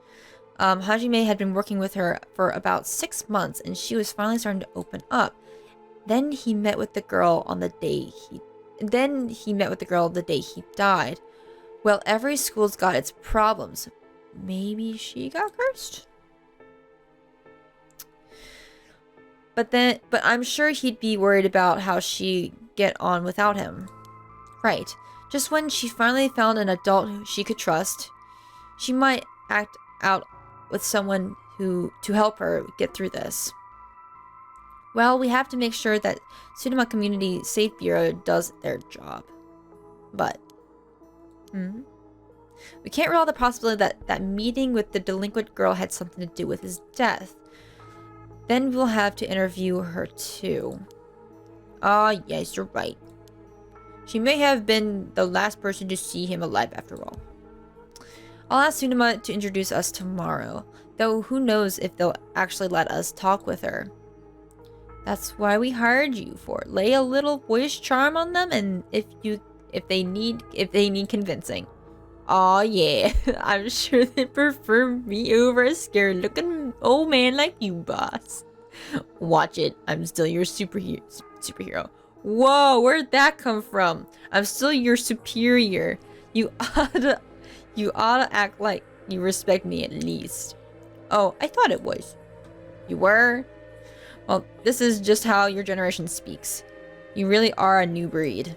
Hajime had been working with her for about 6 months, and she was finally starting to open up. Then he met with the girl on the day he died. Well, every school's got its problems. Maybe she got cursed? But I'm sure he'd be worried about how she'd get on without him. Right. Just when she finally found an adult who she could trust, she might act out with someone to help her get through this. Well, we have to make sure that Tsunema Community Safe Bureau does their job. But we can't rule out the possibility that meeting with the delinquent girl had something to do with his death. Then we'll have to interview her too. Yes, you're right. She may have been the last person to see him alive after all. I'll ask Tsunema to introduce us tomorrow, though who knows if they'll actually let us talk with her. That's why we hired you for. Lay a little boyish charm on them, and if they need convincing. Aw, yeah. I'm sure they prefer me over a scared-looking old man like you, boss. Watch it. I'm still your superhero. Whoa, where'd that come from? I'm still your superior. You ought to act like you respect me at least. Oh, I thought it was. You were? Well, this is just how your generation speaks. You really are a new breed.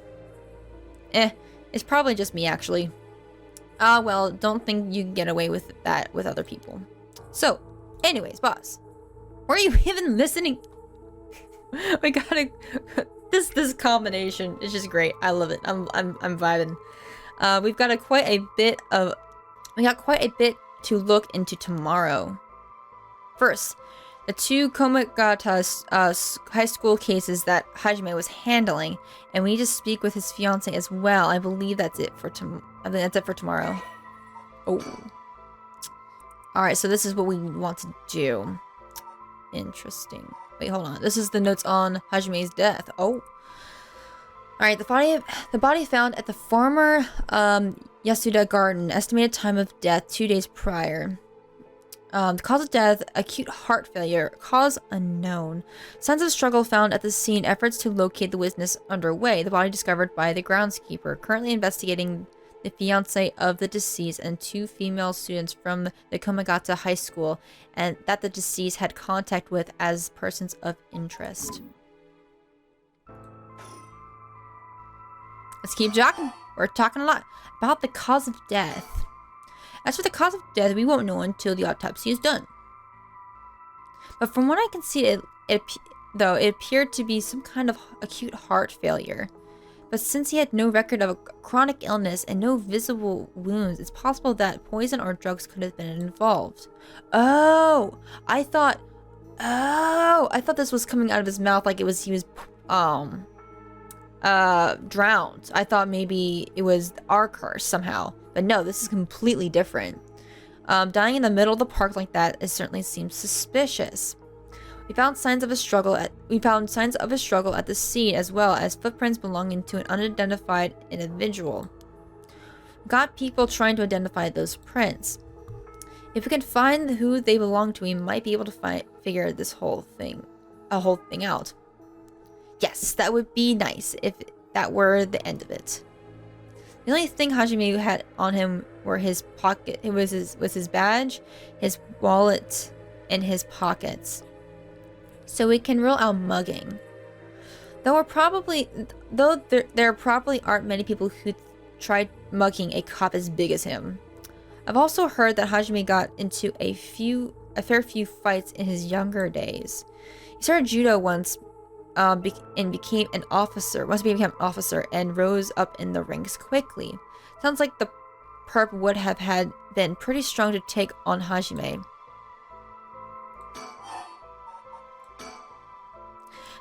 It's probably just me, actually. Well, don't think you can get away with that with other people. So, anyways, boss. Were you even listening? We gotta... This combination is just great. I love it. I'm vibing. We got quite a bit to look into tomorrow. First, the 2 Komagata high school cases that Hajime was handling, and we need to speak with his fiance as well. I believe that's it for tomorrow. Oh. Alright, so this is what we want to do. Interesting. Wait, hold on. This is the notes on Hajime's death. Oh. Alright, the body found at the former Yasuda garden. Estimated time of death 2 days prior. The cause of death, acute heart failure. Cause unknown. Signs of struggle found at the scene. Efforts to locate the witness underway. The body discovered by the groundskeeper. Currently investigating the fiance of the deceased, and 2 female students from the Komagata High School, and that the deceased had contact with as persons of interest. Let's keep talking. We're talking a lot about the cause of death. As for the cause of death, we won't know until the autopsy is done. But from what I can see, it appeared to be some kind of acute heart failure. But since he had no record of a chronic illness and no visible wounds, it's possible that poison or drugs could have been involved. I thought this was coming out of his mouth like he was drowned. I thought maybe it was our curse somehow. But no, this is completely different. Dying in the middle of the park like that, it certainly seems suspicious. We found signs of a struggle at the scene, as well as footprints belonging to an unidentified individual. We got people trying to identify those prints. If we can find who they belong to, we might be able to figure this whole thing out. Yes, that would be nice if that were the end of it. The only thing Hajime had on him were his pocket. It was his badge, his wallet, and his pockets. So we can rule out mugging. There probably aren't many people who tried mugging a cop as big as him. I've also heard that Hajime got into a fair few fights in his younger days. He started judo once and became an officer. Once he became an officer and rose up in the ranks quickly. Sounds like the perp would have been pretty strong to take on Hajime.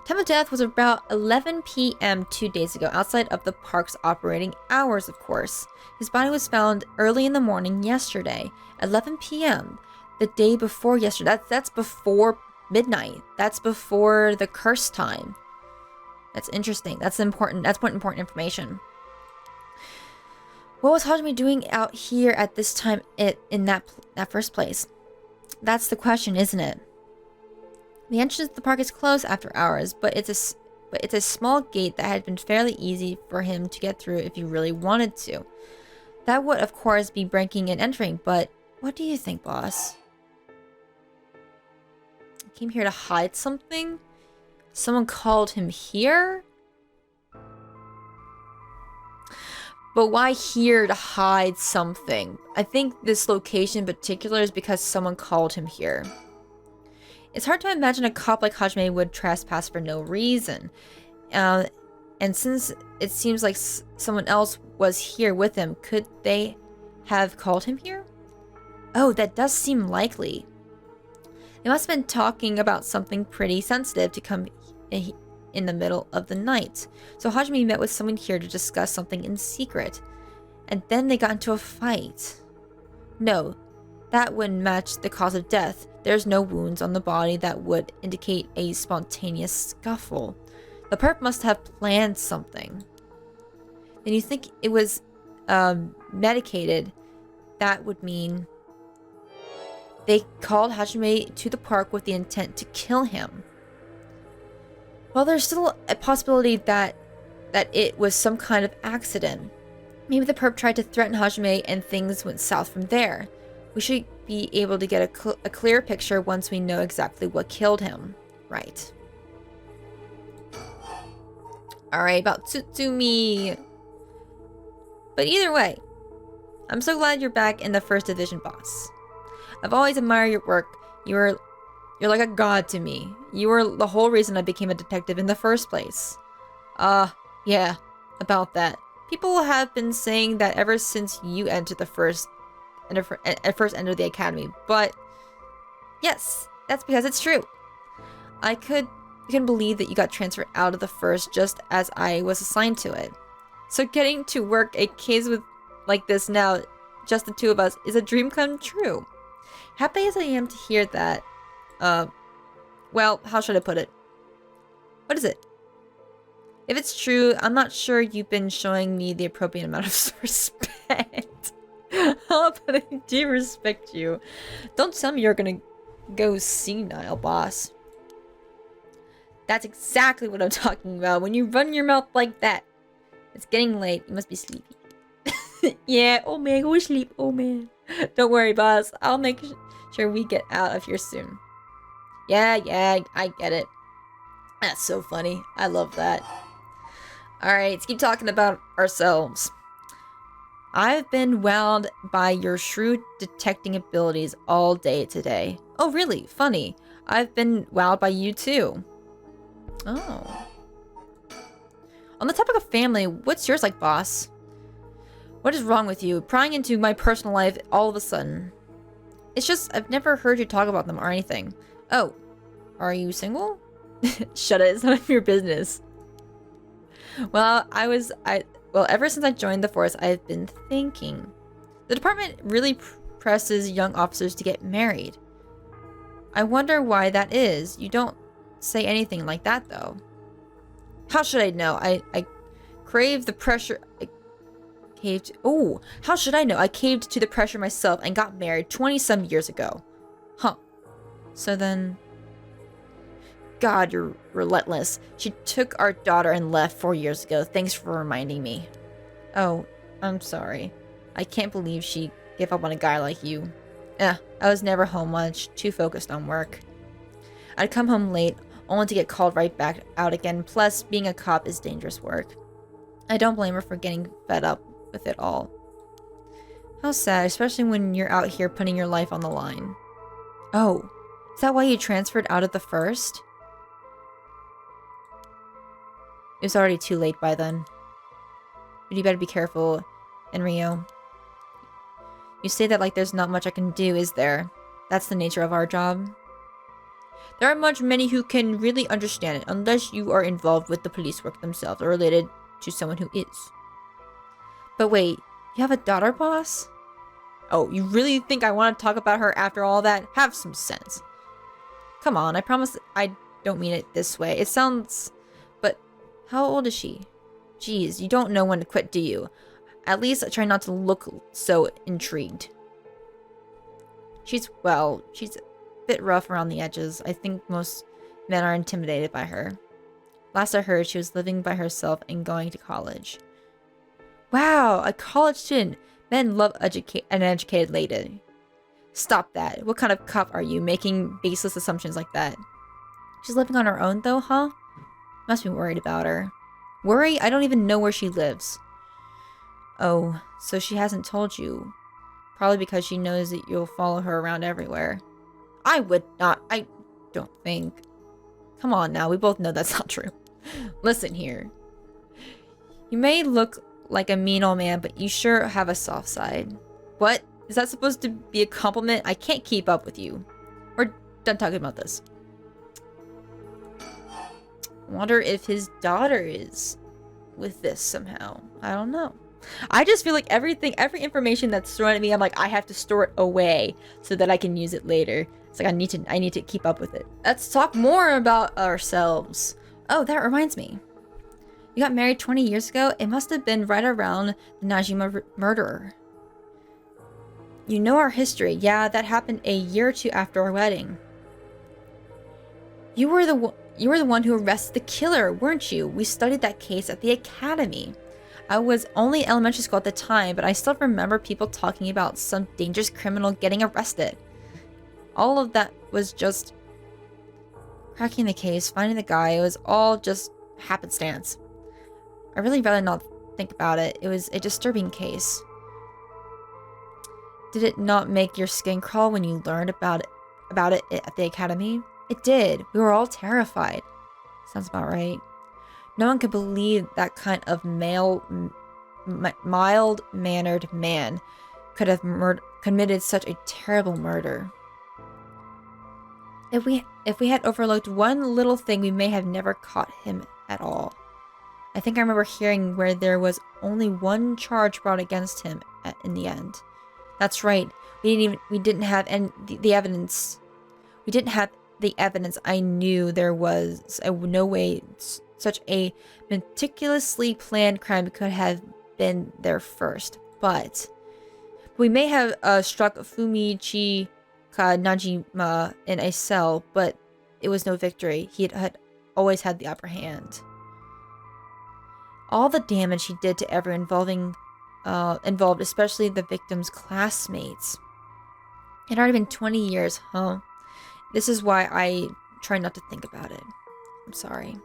Time of death was about 11 p.m. 2 days ago, outside of the park's operating hours, of course. His body was found early in the morning yesterday, 11 p.m. the day before yesterday. That's before midnight. That's before the curse time. That's interesting. That's important information. What was Hajime doing out here at this time in that first place? That's the question, isn't it? The entrance to the park is closed after hours, but it's a small gate that had been fairly easy for him to get through if he really wanted to. That would, of course, be breaking and entering, but what do you think, boss? He came here to hide something? Someone called him here? But why here to hide something? I think this location in particular is because someone called him here. It's hard to imagine a cop like Hajime would trespass for no reason. And since it seems like someone else was here with him, could they have called him here? Oh, that does seem likely. They must have been talking about something pretty sensitive to come in the middle of the night. So Hajime met with someone here to discuss something in secret. And then they got into a fight. No, that wouldn't match the cause of death. There's no wounds on the body that would indicate a spontaneous scuffle. The perp must have planned something. Then you think it was medicated. That would mean they called Hajime to the park with the intent to kill him. Well, there's still a possibility that it was some kind of accident. Maybe the perp tried to threaten Hajime and things went south from there. We should be able to get a clear picture once we know exactly what killed him. Right. Alright, about Tsutsumi. But either way, I'm so glad you're back in the first division, boss. I've always admired your work. You're like a god to me. You were the whole reason I became a detective in the first place. Yeah, about that. People have been saying that ever since you entered first entered the academy, but yes, that's because it's true. I couldn't believe that you got transferred out of the first just as I was assigned to it. So getting to work a case with like this now, just the two of us, is a dream come true. Happy as I am to hear that, well, how should I put it? What is it? If it's true, I'm not sure you've been showing me the appropriate amount of respect. Oh, but I do respect you. Don't tell me you're gonna go senile, boss. That's exactly what I'm talking about. When you run your mouth like that. It's getting late. You must be sleepy. Yeah, oh man, go to sleep, oh man. Don't worry, boss. I'll make sure we get out of here soon. Yeah, I get it. That's so funny. I love that. Alright, let's keep talking about ourselves. I've been wowed by your shrewd detecting abilities all day today. Oh, really? Funny. I've been wowed by you too. Oh. On the topic of family, what's yours like, boss? What is wrong with you? Prying into my personal life all of a sudden. It's just, I've never heard you talk about them or anything. Oh, are you single? Shut it, it's none of your business. Well, ever since I joined the force, I've been thinking. The department really presses young officers to get married. I wonder why that is. You don't say anything like that, though. How should I know? I crave the pressure. How should I know? I caved to the pressure myself and got married 20-some years ago. Huh. So then... God, you're relentless. She took our daughter and left 4 years ago. Thanks for reminding me. Oh, I'm sorry. I can't believe she gave up on a guy like you. I was never home much, too focused on work. I'd come home late, only to get called right back out again. Plus, being a cop is dangerous work. I don't blame her for getting fed up with it all. How sad, especially when you're out here putting your life on the line. Oh, is that why you transferred out of the first? It was already too late by then. But you better be careful, Enrio. You say that like there's not much I can do, is there? That's the nature of our job. There aren't many who can really understand it, unless you are involved with the police work themselves or related to someone who is. But wait, you have a daughter, boss? Oh, you really think I want to talk about her after all that? Have some sense. Come on, I promise I don't mean it this way. It sounds... But how old is she? Jeez, you don't know when to quit, do you? At least I try not to look so intrigued. She's a bit rough around the edges. I think most men are intimidated by her. Last I heard, she was living by herself and going to college. Wow, a college student. Men love an educated lady. Stop that. What kind of cop are you, making baseless assumptions like that? She's living on her own though, huh? Must be worried about her. Worry? I don't even know where she lives. Oh, so she hasn't told you. Probably because she knows that you'll follow her around everywhere. I would not. I don't think. Come on now, we both know that's not true. Listen here. You may look like a mean old man, but you sure have a soft side. What? Is that supposed to be a compliment? I can't keep up with you. We're done talking about this. Wonder if his daughter is with this somehow. I don't know. I just feel like every information that's thrown at me, I'm like, I have to store it away so that I can use it later. It's like I need to keep up with it. Let's talk more about ourselves. Oh, that reminds me. You got married 20 years ago? It must have been right around the Najima murder. You know our history. Yeah, that happened a year or two after our wedding. You were the one who arrested the killer, weren't you? We studied that case at the academy. I was only in elementary school at the time, but I still remember people talking about some dangerous criminal getting arrested. All of that was just cracking the case, finding the guy. It was all just happenstance. I'd really rather not think about it. It was a disturbing case. Did it not make your skin crawl when you learned about it at the academy? It did. We were all terrified. Sounds about right. No one could believe that kind of mild-mannered man could have committed such a terrible murder. If we had overlooked one little thing, we may have never caught him at all. I think I remember hearing where there was only one charge brought against him in the end. That's right. We didn't have the evidence. We didn't have the evidence. I knew there was no way such a meticulously planned crime could have been there first. But we may have struck Fumichika Najima in a cell, but it was no victory. He had always had the upper hand. All the damage he did to everyone involving involved, especially the victim's classmates. It had already been 20 years, huh? This is why I try not to think about it. I'm sorry.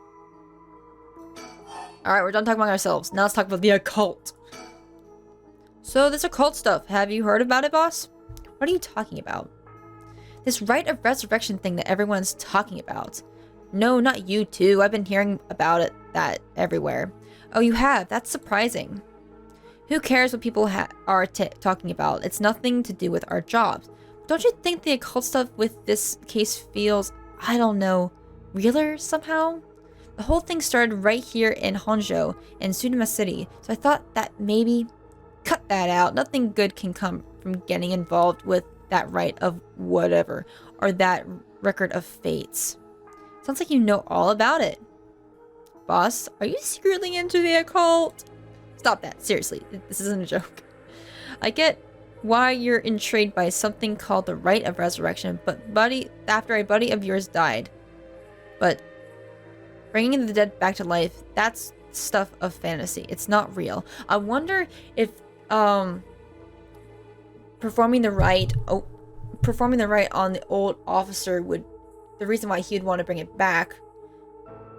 Alright, we're done talking about ourselves. Now let's talk about the occult. So, this occult stuff. Have you heard about it, boss? What are you talking about? This rite of resurrection thing that everyone's talking about. No, not you too. I've been hearing about that everywhere. Oh, you have? That's surprising. Who cares what people are talking about? It's nothing to do with our jobs. Don't you think the occult stuff with this case feels, I don't know, realer somehow? The whole thing started right here in Honjo in Tsunema City, so I thought that maybe cut that out. Nothing good can come from getting involved with that rite of whatever, or that record of fates. Sounds like you know all about it. Boss, are you secretly into the occult? Stop that, seriously, this isn't a joke. I get why you're intrigued by something called the rite of resurrection, but after a buddy of yours died. But bringing the dead back to life, that's stuff of fantasy. It's not real. I wonder if performing the rite on the old officer would, the reason why he would want to bring it back,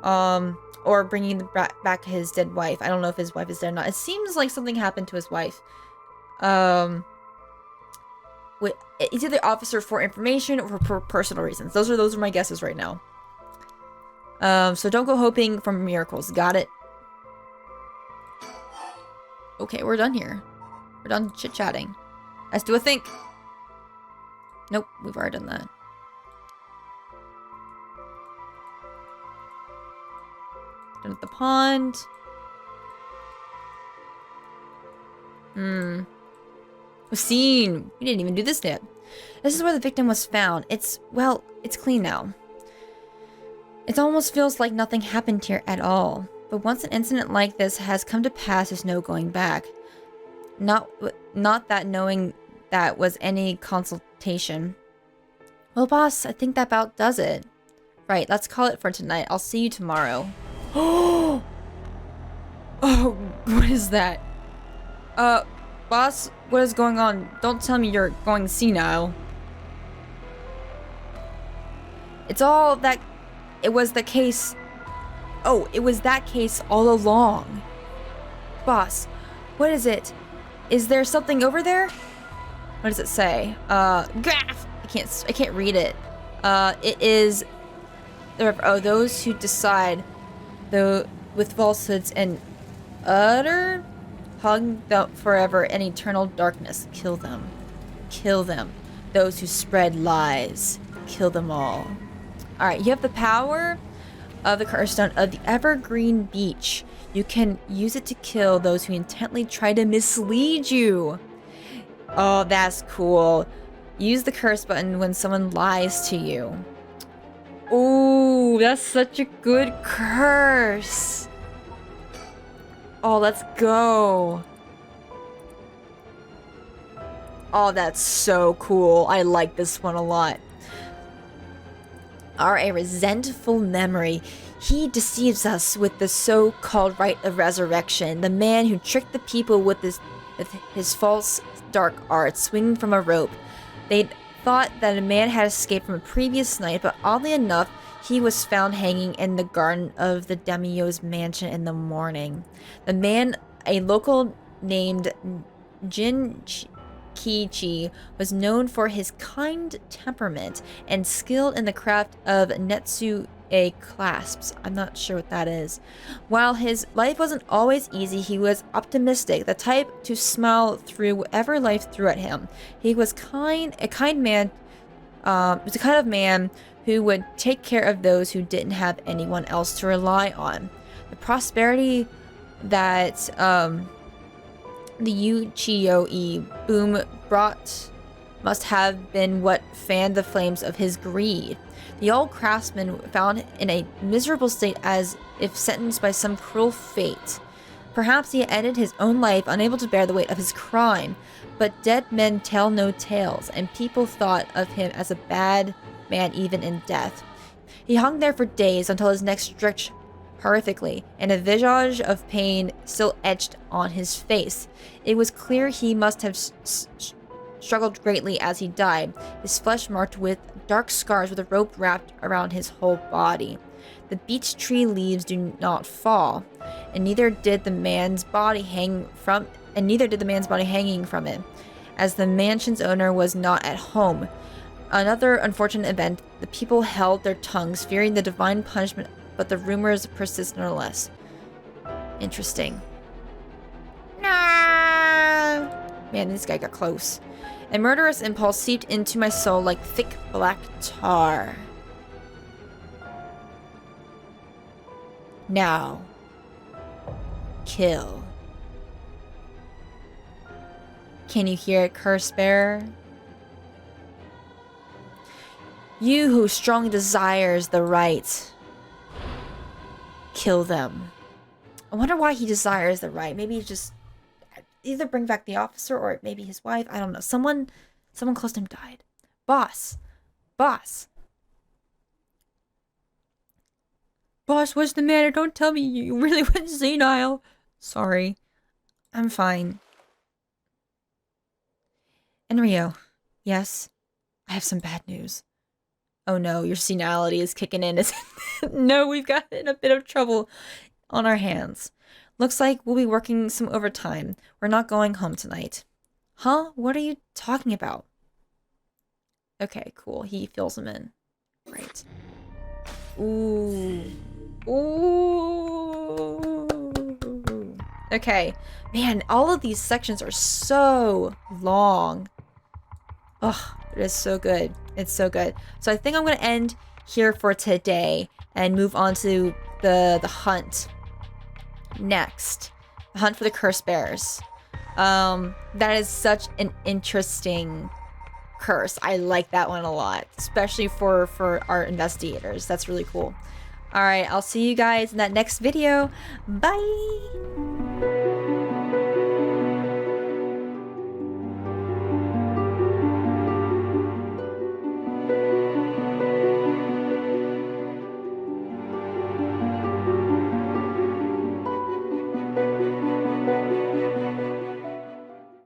or bringing back his dead wife. I don't know if his wife is dead or not. It seems like something happened to his wife. It's either officer for information or for personal reasons. Those are my guesses right now. So don't go hoping for miracles. Got it? Okay, we're done here. We're done chit-chatting. Let's do a think. Nope, we've already done that. Done at the pond. Scene. We didn't even do this yet. This is where the victim was found. It's clean now. It almost feels like nothing happened here at all. But once an incident like this has come to pass, there's no going back. Not that knowing that was any consultation. Well, boss, I think that about does it. Right, let's call it for tonight. I'll see you tomorrow. Oh, what is that? Boss, what is going on? Don't tell me you're going senile. It's all that... It was the case... Oh, it was that case all along. Boss, what is it? Is there something over there? What does it say? Graph! I can't read it. It is... those who decide with falsehoods and utter... hug them forever in eternal darkness. Kill them. Kill them. Those who spread lies. Kill them all. Alright, you have the power of the curse stone of the evergreen beach. You can use it to kill those who intently try to mislead you. Oh, that's cool. Use the curse button when someone lies to you. Ooh, that's such a good curse. Oh, let's go. Oh, that's so cool. I like this one a lot. A resentful memory. He deceives us with the so-called rite of resurrection. The man who tricked the people with his false dark art, swinging from a rope. They thought that a man had escaped from a previous night, but oddly enough, he was found hanging in the garden of the daimyo's mansion in the morning. The man, a local named Jin Kichi, was known for his kind temperament and skill in the craft of Netsu clasps. I'm not sure what that is. While his life wasn't always easy, he was optimistic, the type to smile through whatever life threw at him. He was a kind man. Was the kind of man who would take care of those who didn't have anyone else to rely on. The prosperity that the Uchiyo-e boom brought must have been what fanned the flames of his greed. The old craftsman found in a miserable state as if sentenced by some cruel fate. Perhaps he had ended his own life unable to bear the weight of his crime, but dead men tell no tales, and people thought of him as a bad man even in death. He hung there for days until his neck stretched horrifically, and a visage of pain still etched on his face. It was clear he must have struggled greatly as he died, his flesh marked with dark scars with a rope wrapped around his whole body. The beech tree leaves do not fall, and neither did the man's body hanging from it, as the mansion's owner was not at home. Another unfortunate event, the people held their tongues, fearing the divine punishment, but the rumors persist nonetheless. Interesting. No! Man, this guy got close. A murderous impulse seeped into my soul like thick black tar. Now, kill. Can you hear it, curse bearer? You who strongly desires the right, kill them. I wonder why he desires the right. Maybe he just either bring back the officer or maybe his wife. I don't know. Someone close to him died. Boss, what's the matter? Don't tell me you really went senile. Sorry, I'm fine. Enrio, yes, I have some bad news. Oh no, your senility is kicking in. No, we've got in a bit of trouble on our hands. Looks like we'll be working some overtime. We're not going home tonight. Huh? What are you talking about? Okay, cool. He fills him in. Right. Ooh. Ooh. Okay. Man, all of these sections are so long. Ugh, it is so good. It's so good. So I think I'm going to end here for today and move on to the hunt next. The hunt for the curse bearers. That is such an interesting curse. I like that one a lot, especially for our investigators. That's really cool. All right, I'll see you guys in that next video. Bye.